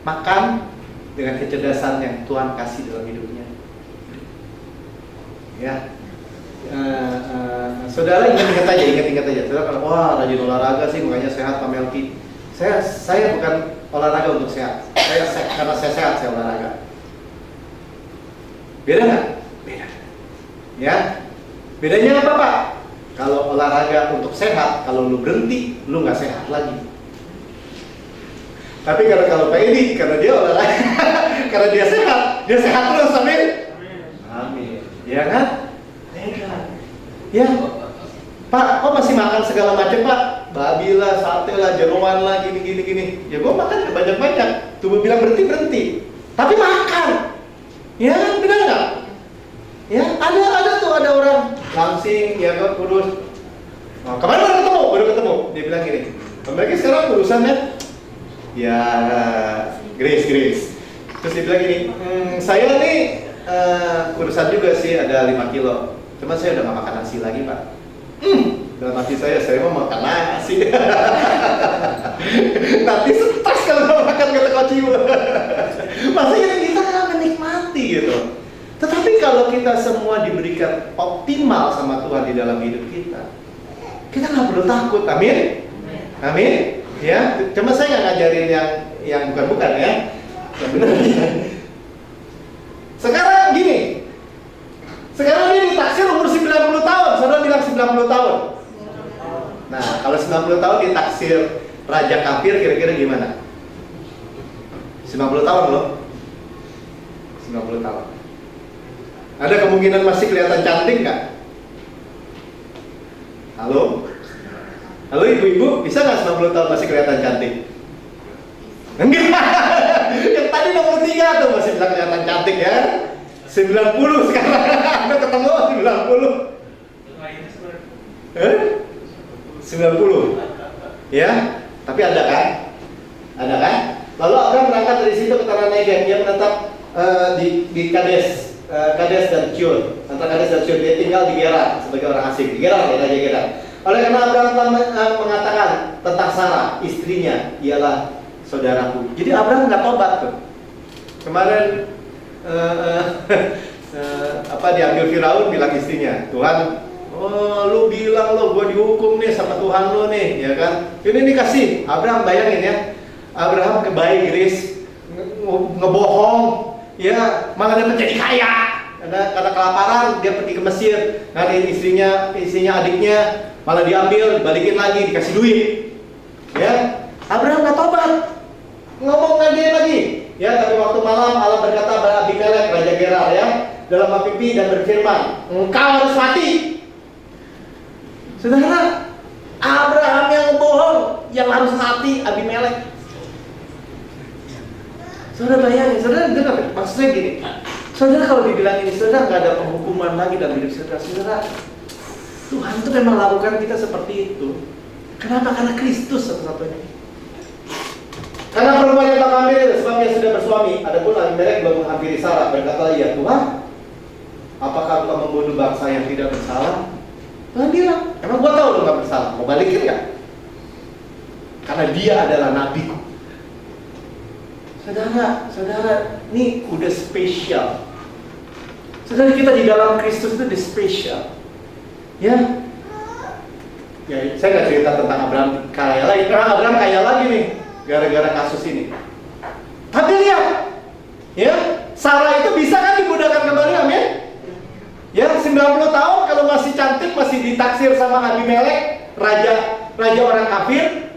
Makan dengan kecerdasan yang Tuhan kasih dalam hidupnya. Ya, saudara ingat aja. Saudara kalau wah rajin olahraga sih makanya sehat Pak Melki. Saya bukan olahraga untuk sehat. Karena saya sehat saya olahraga. Beda nggak? Beda. Ya, bedanya apa Pak? Kalau olahraga untuk sehat, kalau lu berhenti, lu nggak sehat lagi. Tapi kalau Pak Edi, karena dia olahraga, karena dia sehat terus, amin. Amin. Ya kan? Ya. Pak, kok masih makan segala macam Pak? Babi lah, sate lah, jeroan lah, gini. Ya gua makan banyak-banyak. Tubuh bilang berhenti. Tapi makan. Ya, benar nggak? Ya, ada orang langsing, ya kan, kurus. Nah, kemarin baru ketemu. Dia bilang gini, mereka sekarang urusannya, ya Grace. Terus dia bilang gini, saya nih kurusan juga sih, ada 5 kilo. Cuma saya udah gak makan nasi lagi Pak. Dalam hati saya mau makan nasi. Nah kita semua diberikan optimal sama Tuhan di dalam hidup kita, kita nggak perlu takut. Amin. Amin. Ya, cuma saya nggak ngajarin yang bukan ya. Yang benar ya. Sekarang gini. Sekarang dia ditaksir umur 90 tahun. Saudara bilang 90 tahun. Nah, kalau 90 tahun ditaksir raja kafir, kira-kira gimana? 90 tahun loh. 90 tahun. Ada kemungkinan masih kelihatan cantik nggak? Halo? Halo ibu-ibu, bisa nggak 90 tahun masih kelihatan cantik? Enggak. Yang tadi nomor 3 tuh masih bisa kelihatan cantik ya. 90 sekarang. Anda ketemu 90. 90. Ya, tapi ada kan? Ada kan? Lalu Abraham berangkat dari situ ke tanah Negev. Dia menetap di Kades dan Cion. Antara Kades dan Cion, dia tinggal di Gerar sebagai orang asing. Di Gerar ya, Raja Gerar. Oleh karena Abraham telah mengatakan tentang Sarah, istrinya, ialah saudaraku. Jadi Abraham nggak tobat tuh. Kemarin diambil Firaun, bilang istrinya, Tuhan, oh lu bilang lo gue dihukum nih sama Tuhan lo nih, ya kan? Ini dikasih. Abraham bayangin ya, Abraham kebaik Grace, ngebohong, ya malah dia menjadi kaya. Karena kelaparan dia pergi ke Mesir, nanti istrinya adiknya malah diambil, balikin lagi, dikasih duit. Ya, Abraham nggak tobat, ngomong dia lagi. Ya, tapi waktu malam Allah berkata kepada Abimelek, Raja Gerar ya, dalam mimpi dan berfirman, engkau harus mati. Saudara, Abraham yang bohong, yang harus mati Abimelek. Saudara bayangin, saudara dengar, maksudnya gini, saudara kalau dibilang ini, saudara nggak ada penghukuman lagi dalam hidup saudara. Saudara, Tuhan itu memang lakukan kita seperti itu. Kenapa? Karena Kristus satu-satunya. Karena perempuan yang tak hamil sebabnya sudah bersuami. Adapun Abimelek belum menghampiri Sarah, berkata, ya Tuhan, apakah engkau membunuh bangsa yang tidak bersalah? Tuhan bilang, emang gua tahu lu nggak bersalah, mau balikin nggak? Karena dia adalah nabiku. Saudara, ini udah spesial. Saudara, kita di dalam Kristus itu udah spesial. Ya, saya nggak cerita tentang Abraham kaya lagi, karena Abraham kaya lagi nih, gara-gara kasus ini. Tapi lihat, ya, Sarah itu bisa kan dimudahkan kembali, amin? Ya, 90 tahun kalau masih cantik, masih ditaksir sama Abimelek, raja orang kafir,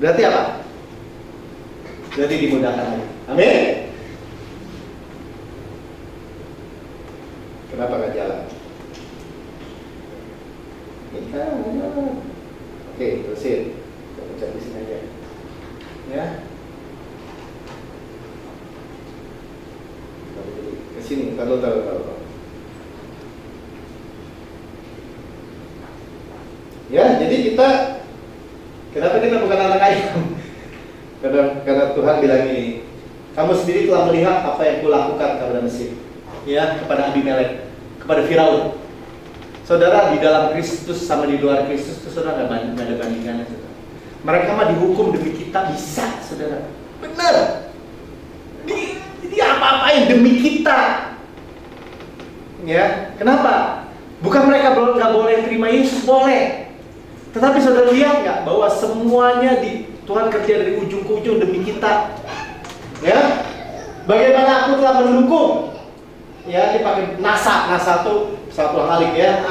berarti apa? Berarti dimudahkan lagi, amin? Kenapa nggak jalan? Oke, terusin. Kita pencet di sini aja. Ya. Ke sini, taruh. Ya, jadi kenapa kita bukan anak ayam? Karena Tuhan bilang ini, kamu sendiri telah melihat apa yang kulakukan kepada Mesir, ya, kepada Abimelek, kepada Firaun. Saudara, di dalam Kristus sama di luar Kristus itu saudara nggak ada bandingannya, saudara. Mereka mah dihukum demi kita, bisa, saudara. Benar. Jadi apa-apain demi kita. Ya, kenapa? Bukan mereka nggak boleh terima Yesus, boleh. Tetapi saudara lihat nggak bahwa semuanya Tuhan kerja dari ujung ke ujung demi kita. Ya, bagaimana aku telah mendukung? Ya, dipakai NASA tuh satu hal ya,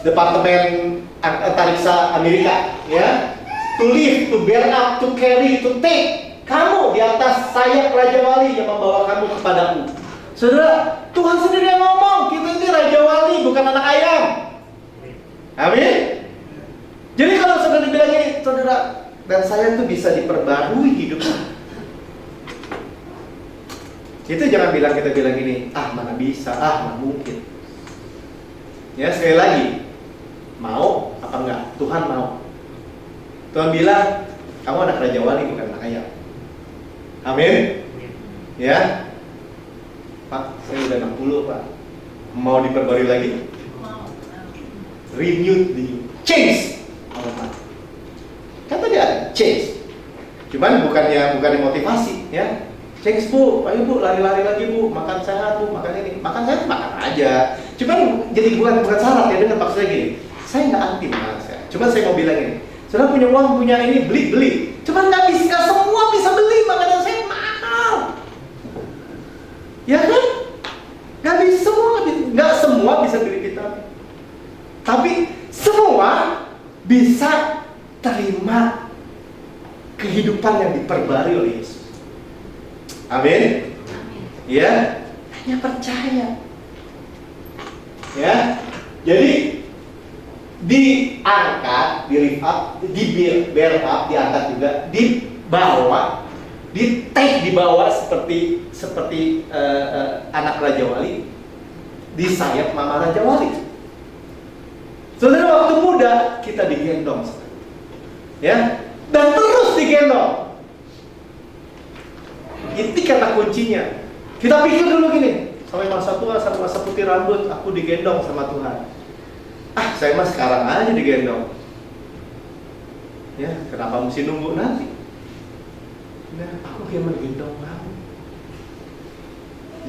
Departemen Antariksa Amerika, ya, to live, to bear up, to carry, to take. Kamu di atas sayap Raja Wali yang membawa kamu kepadaku. Saudara, Tuhan sendiri yang ngomong, kita ini Raja Wali, bukan anak ayam. Amin. Jadi kalau saudara dibilang ini, saudara, dan saya tuh bisa diperbarui hidupnya. Itu jangan kita bilang gini, mana bisa, mana mungkin. Ya, sekali lagi, mau apa enggak? Tuhan mau. Tuhan bilang, kamu anak Raja Wali, bukan anak ayam. Amin. Ya, Pak, saya udah 60 Pak. Mau diperbarui lagi? Renewed di change. Kan tadi ada change. Cuman bukannya motivasi, ya. Cengs bu, ayo bu, lari-lari lagi bu, makan sehat bu, makan ini, makan sehat makan aja. Cuman jadi bukan syarat ya, dengan maksudnya gini, saya nggak anti makan sehat. Cuman saya mau bilang ini, sudah punya uang, punya ini, beli. Cuman nggak semua bisa beli makanan sehat mahal. Ya kan? Nggak semua bisa beli vitamin. Tapi semua bisa terima kehidupan yang diperbarui oleh Yesus. Amin. Ya, hanya percaya. Ya, jadi diangkat, di lift up, di bear up, diangkat juga, dibawa, dibawa seperti anak Raja Wali, di sayap mama Raja Wali. Saudara, waktu muda kita digendong, ya, dan terus digendong. Itu kata kuncinya. Kita pikir dulu gini, sampai masa tua, sampai masa putih rambut, aku digendong sama Tuhan. Saya mah sekarang aja digendong. Ya, kenapa mesti nunggu nanti? Nah, aku kayak menggendong kamu.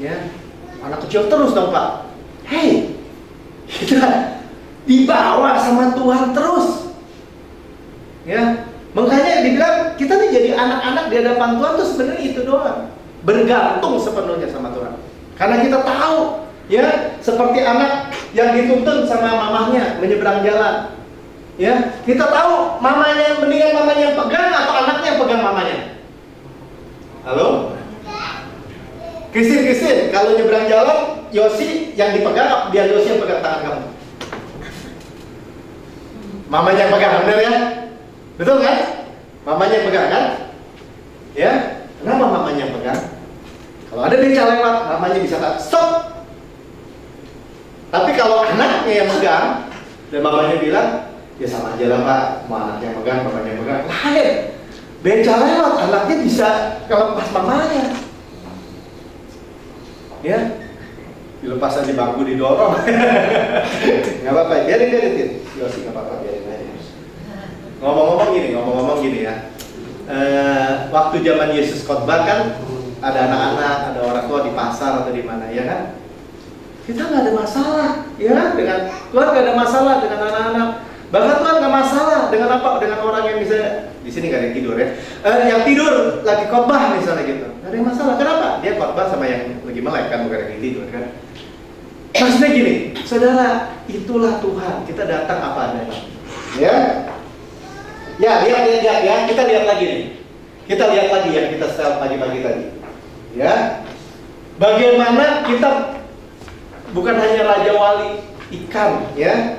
Ya, anak kecil terus dong Pak. Hei, kita dibawa sama Tuhan terus. Ya, makanya dibilang kita nih jadi anak-anak di hadapan Tuhan tuh sebenarnya itu doang, bergantung sepenuhnya sama Tuhan. Karena kita tahu, ya, seperti anak yang dituntun sama mamahnya menyeberang jalan. Ya, kita tahu mamanya mendingan mamanya yang pegang atau anaknya yang pegang mamanya. Halo? Kisir, kalau nyeberang jalan, Yosi yang dipegang, biar Yosi yang pegang tangan kamu. Mamanya yang pegang, benar ya? Betul kan? Mamanya yang pegang kan? Ya, kenapa mamanya yang pegang? Kalau ada beca lewat, mamanya bisa kata stop. Tapi kalau anaknya yang pegang, dan mamanya bilang, ya sama aja lah Pak, mau anaknya yang pegang, mamanya yang pegang. Lain, beca lewat, anaknya bisa kelepas mamanya. Ya, dilepas aja bangku didorong. Nggak apa-apa, biarin. Yosi nggak apa-apa, biarin aja. Ngomong-ngomong gini ya. Waktu zaman Yesus khotbah kan ada anak-anak, ada orang tua di pasar atau di mana, ya kan? Kita nggak ada masalah, ya kan? Dengan Tuhan nggak ada masalah dengan anak-anak. Bahkan Tuhan nggak masalah dengan apa? Dengan orang yang bisa di sini nggak ada yang tidur ya. Yang tidur lagi khotbah misalnya gitu, nggak ada yang masalah. Kenapa? Dia khotbah sama yang lagi melek kan, bukan yang tidur kan? Maksudnya gini, saudara, itulah Tuhan. Kita datang apa adanya. Ya, lihat ya. Kita lihat lagi nih. Kita lihat lagi yang kita setel pagi-pagi tadi. Ya, bagaimana kita bukan hanya Raja Wali ikan, ya.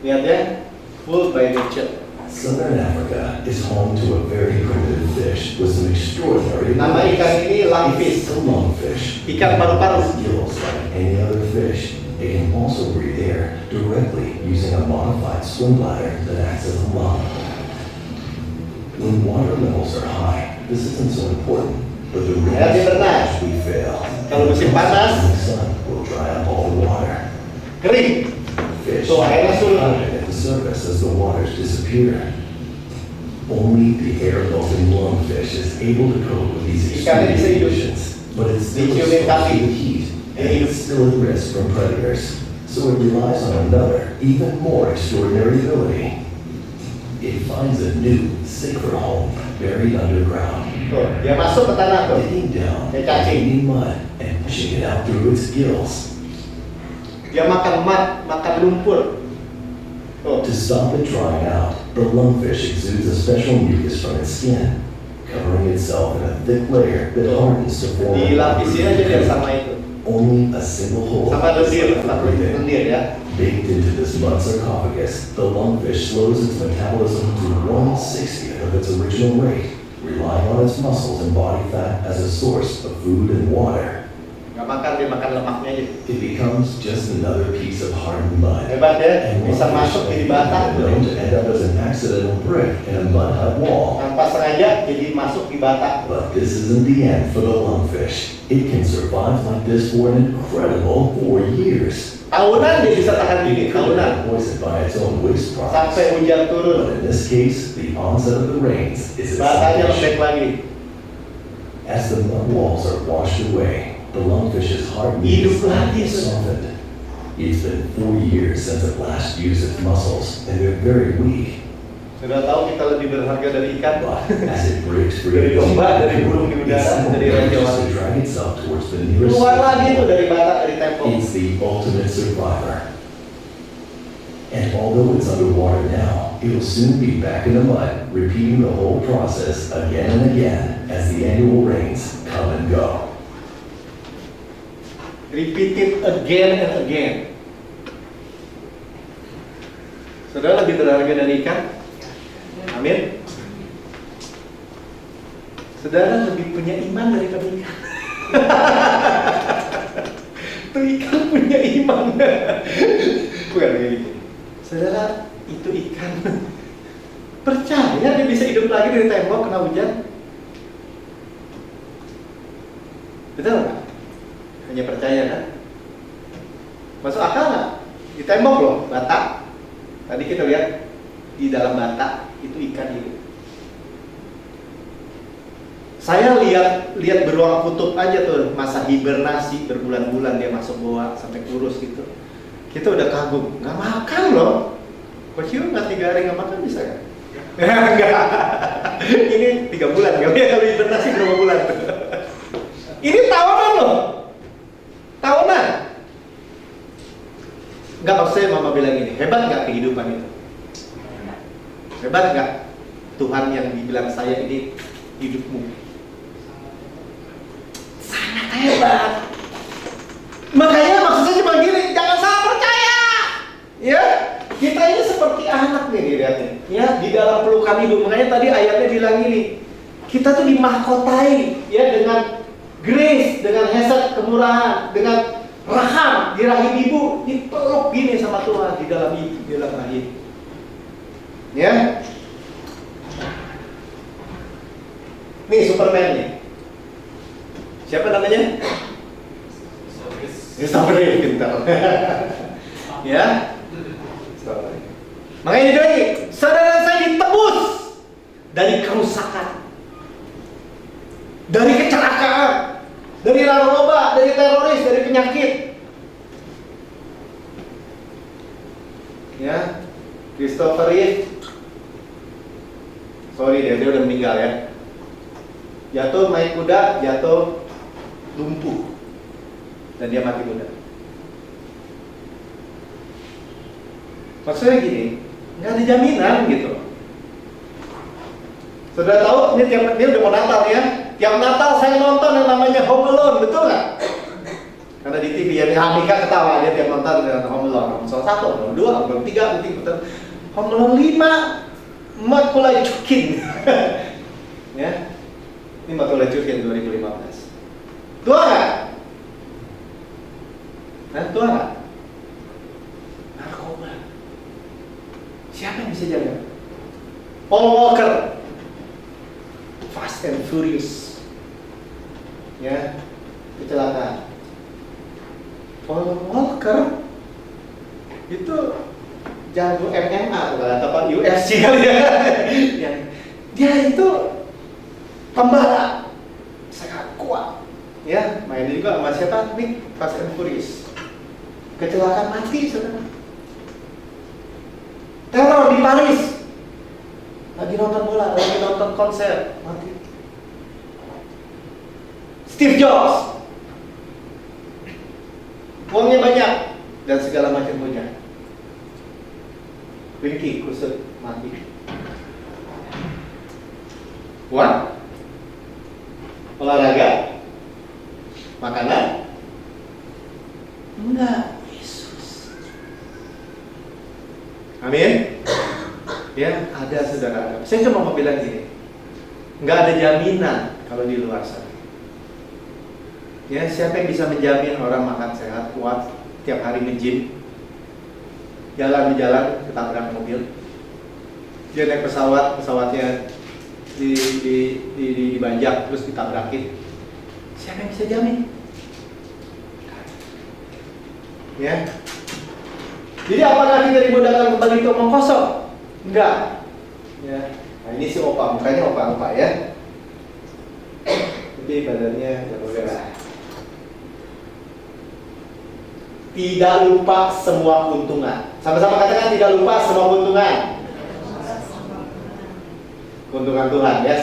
Lihat ya, full by nature. Southern Africa is home to a very primitive fish with some extraordinary Nama ikan ini lungfish. The lungfish. Ikan paru-paru. Skills like any other fish. It can also breathe air directly using a modified swim bladder that acts as a lung. When water levels are high, this isn't so important, but the Ya, dia berenang. rains we fail. Kalau musim panas, The sun will dry up all the water. kering. Fish So, airnya surut. floated at the surface as the waters disappear. Only the air-loving lungfish is able to cope with these Ikannya bisa extreme hidup. conditions, but it's still Diciumin exposed kaki. to the heat, and Hidup. it's still at risk from predators. So it relies on another, even more extraordinary ability. It finds a new, safer home buried underground, Tuh, dia masuk ke tanah tuh. digging down, Kayak cacing. eating mud, and pushing it out through its gills. Dia makan mud, makan lumpur. Tuh. To stop it drying out, the lungfish exudes a special mucus from its skin, covering itself in a thick layer that hardens to form Dilapisin aja dia sama itu. only a single hole Sama is lendir, left for breathing. ya. Baked into this mud sarcophagus, the lungfish slows its metabolism to 1/60th of its original rate, relying on its muscles and body fat as a source of food and water. Nggak makan, dia makan lemaknya aja. It becomes just another piece of hardened mud. Hebat ya, And bisa masuk lungfish di have batang been known to end up as an accidental brick in a mud hut wall. tanpa sengaja jadi masuk di batang. But this isn't the end for the lungfish. It can survive like this for an incredible 4 years. Tahunan dia bisa tahan gini, It could have tahunan. been poisoned by its own waste products. Sampai hujan But turun, in this case, the onset of the rains is its batangnya lembek salvation. lagi. As the mud walls are washed away, the lungfish's heart Hidup beats lagi, is saudara. softened. It's been 4 years since it last used its muscles, and they're very weak. Sudah tahu kita lebih berharga dari ikan. But as it breaks Dari free, domba, dari burung di udara, its dari manages raja. to drag itself towards the nearest Keluar lagi surface. tuh dari bata, dari tembok. It's the ultimate survivor. And although it's underwater now, it will soon be back in the mud, repeating the whole process again and again as the annual rains come and go. Repeat it again and again. Saudara lebih berharga dari ikan? Amin. Saudara lebih punya iman daripada ikan. Itu ikan punya iman. Bukan begitu. Saudara, itu ikan. Percaya dia bisa hidup lagi dari tembok kena hujan? Betul nggak? Hanya percaya kan? Masuk akal nggak? Di tembok loh, bata. Tadi kita lihat di dalam bata itu ikan hidup. Saya lihat beruang kutub aja tuh masa hibernasi berbulan-bulan dia masuk goa sampai kurus gitu. Kita udah kagum, nggak makan loh. Coach Yu nggak 3 hari nggak makan bisa kan? Enggak. Ini 3 bulan nggak ya kalau hibernasi berapa bulan? Ini tahunan loh, tahunan. Nggak maksudnya mama bilang ini, hebat nggak kehidupan itu? Hebat nggak Tuhan yang dibilang saya ini hidupmu? Sangat hebat. Makanya maksud saya cuma gini, jangan salah percaya. Ya, kita ini seperti anak nih dilihatnya. Ya, di dalam pelukan ibu. Makanya tadi ayatnya bilang ini, kita tuh dimahkotai ya dengan grace, dengan hesed kemurahan, dengan raham di rahim ibu, dipeluk gini sama Tuhan di dalam ibu, di dalam rahim. Ya. Nih Superman nih. Siapa namanya? Christopher pintar. Ya. Makanya dia lagi, saudara saya ditebus dari kerusakan, dari kecelakaan, dari narkoba, dari teroris, dari penyakit. Ya, Christopher Reeve. Sorry dia udah meninggal ya. Jatuh naik kuda, jatuh lumpuh, dan dia mati muda. Maksudnya gini, nggak ada jaminan gitu. Sudah tahu ini udah mau Natal ya. Tiap Natal saya nonton yang namanya Home Alone, betul nggak? Karena di TV ya, Hamika ketawa dia tiap nonton dengan Home Alone. Home Alone 1, Home Alone 2, Home Alone 3, betul. Home Alone 5, Mat mulai cukin. Ya, ini Mat mulai cukin 2015. Tua nggak? Nah, tua nggak? Narkoba. Siapa yang bisa jaga? Paul Walker. Fast and Furious, ya, kecelakaan. Paul Walker itu jago MMA atau UFC kali ya. Dia itu pembalap sangat kuat, ya. Main juga sama siapa? Nih, Fast and Furious. Kecelakaan mati, saudara. Teror di Paris. Lagi nonton bola, lagi nonton konser, mati. Steve Jobs, uangnya banyak dan segala macam punya. Winky kusut mati. Uang, olahraga, makanan, enggak. Yesus. Amin. Ya, ada saudara. Saya cuma mau bilang gini, nggak ada jaminan kalau di luar sana. Ya, siapa yang bisa menjamin orang makan sehat, kuat, tiap hari nge-gym, jalan di jalan ketabrak mobil, dia naik pesawat, pesawatnya dibajak terus ditabrakin. Siapa yang bisa jamin? Ya. Jadi apakah kita dimudahkan kembali itu omong kosong? Enggak. Ya. Nah, ini si opa, mukanya opa-opa ya. tapi badannya nggak bergerak. Tidak lupa semua keuntungan. Sama-sama katakan tidak lupa semua keuntungan. Keuntungan Tuhan ya,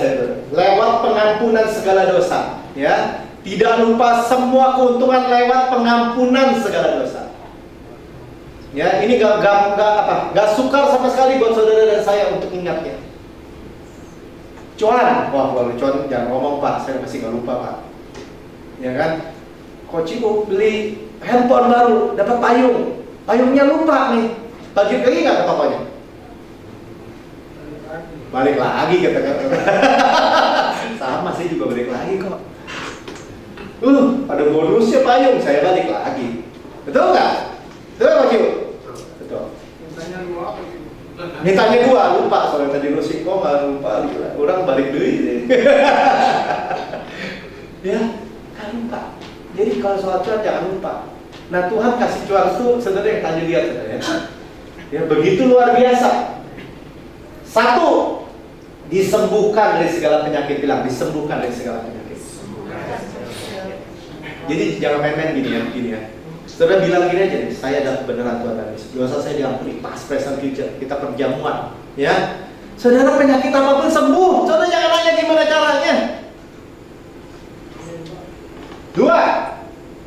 lewat pengampunan segala dosa ya. Tidak lupa semua keuntungan lewat pengampunan segala dosa. Ya, ini gak sukar sama sekali buat saudara dan saya untuk ingatnya. Cuan, wah kalau cuan jangan ngomong Pak, saya masih nggak lupa Pak. Ya kan? Coach beli handphone baru, dapat payung, payungnya lupa nih. Bagi lagi nggak ke tokonya? Balik lagi kata-kata. Sama sih juga balik lagi kok. Ada bonusnya payung, saya balik lagi. Betul nggak? Betul nggak Ciu? Betul. Mintanya dua, lupa soalnya tadi lu singkong nggak lupa, orang balik deh. Ya, kan lupa. Jadi kalau soal cuan jangan lupa. Nah Tuhan kasih cuan itu sebenarnya yang tadi lihat ya. Ya begitu luar biasa. Satu, disembuhkan dari segala penyakit, bilang disembuhkan dari segala penyakit. Jadi jangan main-main gini ya. Saudara bilang gini aja nih, saya adalah kebenaran Tuhan dan Yesus. Dosa saya diampuni, past, present, future. Kita perjamuan, ya. Saudara penyakit apapun sembuh. Saudara jangan nanya gimana caranya. Dua,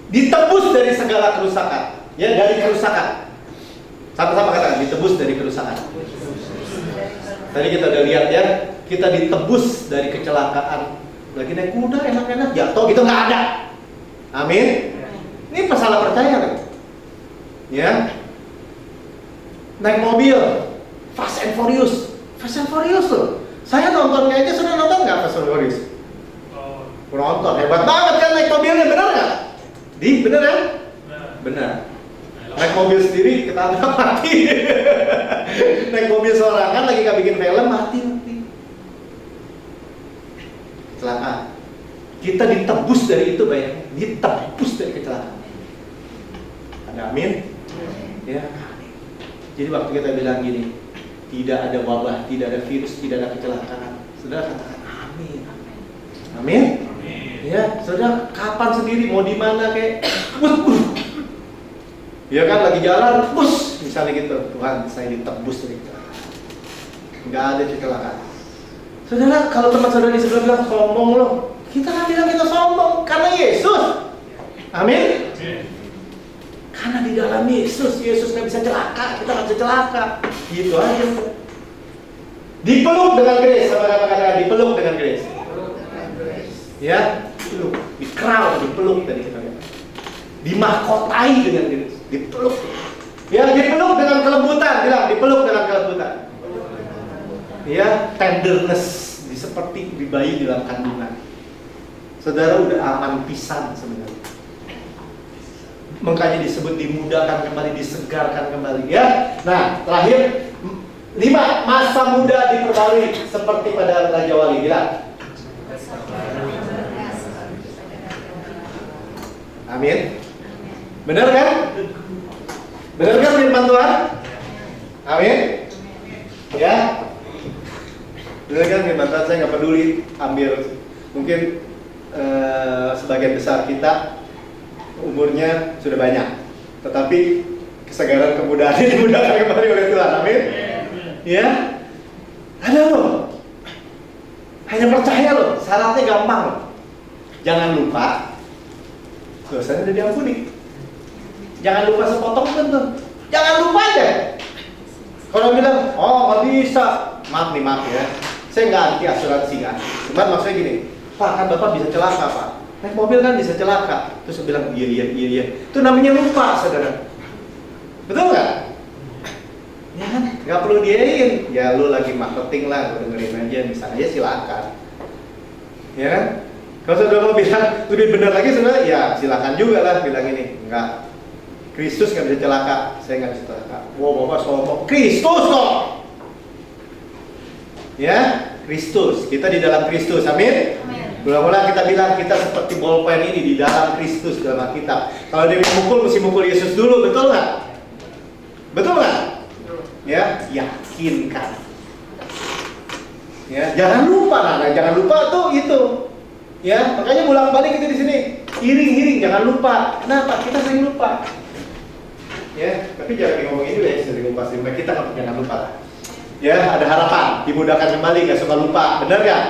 ditebus dari segala kerusakan. Ya, dari kerusakan. Sama-sama katakan, ditebus dari kerusakan. Tadi kita udah lihat ya, kita ditebus dari kecelakaan. Lagi naik kuda enak-enak jatuh gitu nggak ada. Amin. Ini masalah percaya kan? Ya. Naik mobil, Fast and Furious loh. Saya nontonnya aja, sudah nonton nggak Fast and Furious? Nonton, hebat banget kan naik mobilnya, benar nggak? Bener kan? Benar. Naik mobil sendiri kita mati. Naik mobil sorangan lagi nggak bikin film mati. Kecelakaan. Kita ditebus dari itu, bayangin. Ditebus dari kecelakaan. Ada amin? Ya. Jadi waktu kita bilang gini, tidak ada wabah, tidak ada virus, tidak ada kecelakaan. Saudara katakan amin. Amin? Ya, saudara kapan sendiri mau di mana kayak ya kan lagi jalan, bus misalnya gitu. Tuhan, saya ditebus dari kecelakaan. Enggak ada kecelakaan. Saudara, kalau teman saudara di sebelah bilang sombong loh, kita nggak bilang kita sombong karena Yesus. Amin. Karena di dalam Yesus nggak bisa celaka, kita nggak bisa celaka. Gitu aja. Dipeluk dengan grace, sama kata-kata dipeluk dengan grace. Ya, dipeluk, dipeluk tadi kita lihat. Dimahkotai dengan grace, dipeluk. Ya, dipeluk dengan kelembutan, bilang dipeluk dengan kelembutan. Ya, tenderness, seperti bayi dalam kandungan. Saudara udah aman pisan sebenarnya. Makanya disebut dimudahkan kembali, disegarkan kembali ya. Nah, terakhir 5, masa muda diperbarui seperti pada Raja Wali. Bilang amin. Benar kan? Benar kan firman Tuhan? Amin. Ya. Benar kan firman Tuhan, saya nggak peduli ambil mungkin sebagian besar kita umurnya sudah banyak, tetapi kesegaran kemudahan dimudahkan kembali oleh Tuhan. Amin. Ya, ada loh. Hanya percaya loh, syaratnya gampang loh. Jangan lupa dosanya sudah diampuni. Jangan lupa sepotong tentu. Jangan lupa aja. Kalau bilang, oh nggak bisa, maaf ya, saya nggak anti asuransi kan. Cuman maksudnya gini, Pak, kan Bapak bisa celaka, Pak. Naik mobil kan bisa celaka. Terus saya bilang, iya. Itu namanya lupa, saudara. Betul nggak? Ya kan? Nggak perlu diain. Ya lu lagi marketing lah, lu dengerin aja. Misalnya silakan. Ya kan? Kalau saudara mau bilang lebih benar lagi, saudara, ya silakan juga lah bilang ini. Enggak. Kristus nggak bisa celaka. Saya nggak bisa celaka. Wow, Bapak sombong. Kristus kok. Ya, Kristus. Kita di dalam Kristus. Amin. Mula-mula kita bilang kita seperti bolpen ini di dalam Kristus dalam Alkitab. Kalau dia memukul, mesti mukul Yesus dulu, betul nggak? Betul nggak? Ya, yakinkan. Ya, jangan lupa, jangan lupa tuh itu. Ya, makanya bolak-balik kita di sini. Iring-iring, jangan lupa. Kenapa? Kita sering lupa. Ya, tapi jangan ngomongin juga ya, sering lupa. Kita jangan lupa. Ya, ada harapan, dimudahkan kembali, nggak suka lupa. Benar nggak?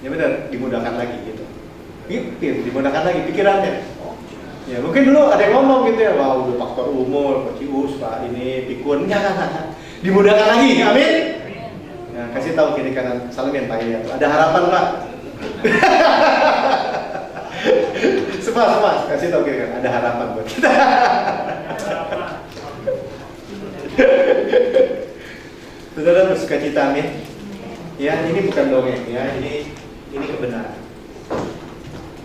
Ya benar, dimudahkan lagi gitu. Dimudahkan lagi pikirannya. Ya, mungkin dulu ada yang ngomong gitu ya, wah udah faktor umur, kocius, pak ini, pikun. Enggak. Dimudahkan lagi, amin. Ya, kasih tahu kiri kanan, salamin Pak ya. Ada harapan Pak. Semua kasih tahu kiri kanan, ada harapan buat kita. Saudara bersuka cita, amin. Ya, ini bukan dongeng ya, ini kebenaran.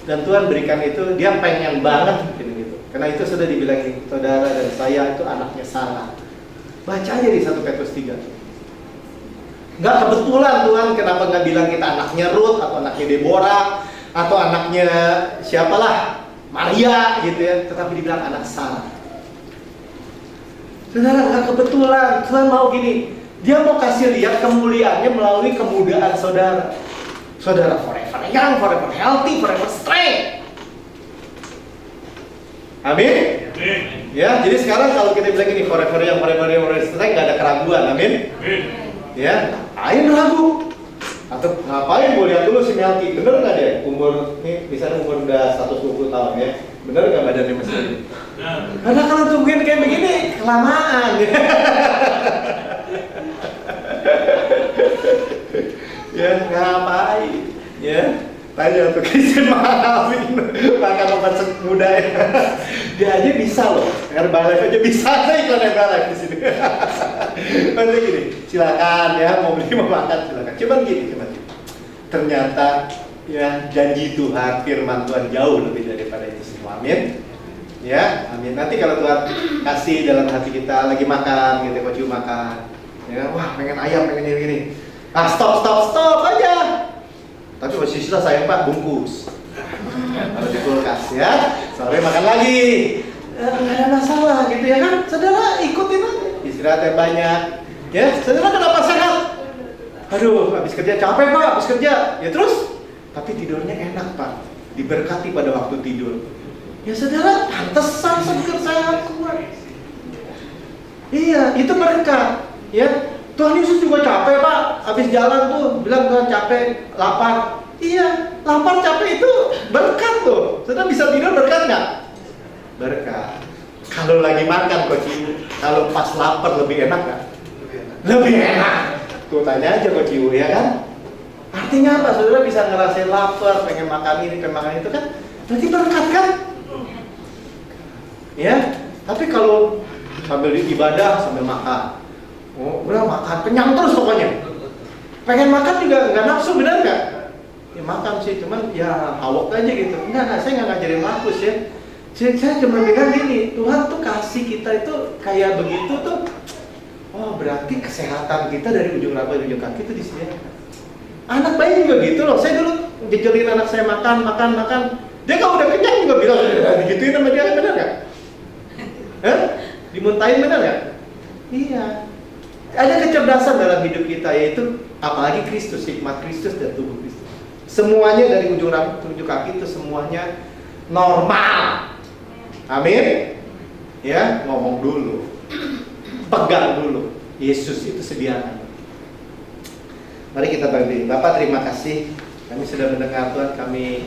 Dan Tuhan berikan itu, dia pengen banget gitu. Karena itu sudah dibilangin, saudara dan saya itu anaknya Sarah. Baca aja di 1 Petrus 3. Nggak kebetulan Tuhan kenapa nggak bilang kita anaknya Ruth atau anaknya Deborah atau anaknya siapalah, Maria gitu ya, tetapi dibilang anak Sarah. Saudara, nggak kebetulan. Tuhan mau gini, dia mau kasih lihat kemuliaannya melalui kemudaan saudara. Saudara forever young, forever healthy, forever strength. Amin. Ya, jadi sekarang kalau kita bilang ini forever young, forever strength, nggak ada keraguan. Amin. Ya, ngapain ragu? Atau ngapain mau lihat dulu si Melki? Bener nggak deh? Umur nih, misalnya umur udah 120 tahun ya. Bener nggak badannya masih? Karena kalau tungguin kayak begini kelamaan. Ya ngapain? Ya tanya untuk Kristen maafin makan obat muda ya. Dia aja bisa loh. Herbalife aja bisa. Saya iklan Herbalife di sini. Nanti gini, silakan ya mau beli mau makan silakan. Cuman gini. Ternyata ya janji Tuhan, firman Tuhan jauh lebih daripada itu semua. Amin. Ya, amin. Nanti kalau Tuhan kasih dalam hati kita lagi makan, gitu, coach makan. Ya, wah pengen ayam, pengen ini. Ah stop aja. Tapi masih sisa sayang Pak, bungkus. Taruh di kulkas ya. Sore makan lagi. Nggak ada masalah gitu ya kan. Saudara ikutin aja. Istirahat yang banyak. Ya, saudara kenapa sehat? Aduh, habis kerja capek Pak, habis kerja. Ya terus, tapi tidurnya enak Pak. Diberkati pada waktu tidur. Ya saudara, pantesan seger sehat kuat. Iya, itu berkat. Ya, Tuhan Yesus juga capek Pak. Habis jalan tuh, bilang Tuhan capek, lapar. Iya, lapar capek itu berkat tuh. Saudara bisa tidur berkat nggak? Berkat. Kalau lagi makan Coach Ibu, kalau pas lapar lebih enak nggak? Lebih enak. Tuh tanya aja Coach Ibu ya kan? Artinya apa? Saudara bisa ngerasain lapar, pengen makan ini, pengen makan itu kan? Berarti berkat kan? Ya, tapi kalau sambil ibadah sambil makan, oh udah makan kenyang terus pokoknya. Pengen makan juga nggak nafsu, benar nggak? Ya makan sih, cuman ya hawak aja gitu. Enggak, saya nggak ngajarin Markus ya. Saya cuma bilang gini, Tuhan tuh kasih kita itu kayak begitu tuh. Oh berarti kesehatan kita dari ujung rambut ke ujung kaki itu disediakan. Anak bayi juga gitu loh. Saya dulu jejelin anak saya makan. Dia kalau udah kenyang juga bilang, digituin sama dia, benar nggak? Dimuntahin benar nggak? Iya. Ada kecerdasan dalam hidup kita, yaitu apalagi Kristus, hikmat Kristus dan tubuh Kristus. Semuanya dari ujung rambut ke ujung kaki itu semuanya normal. Amin. Ya, ngomong dulu, pegang dulu. Yesus itu sediakan. Mari kita berdiri. Bapak terima kasih. Kami sudah mendengar Tuhan. Kami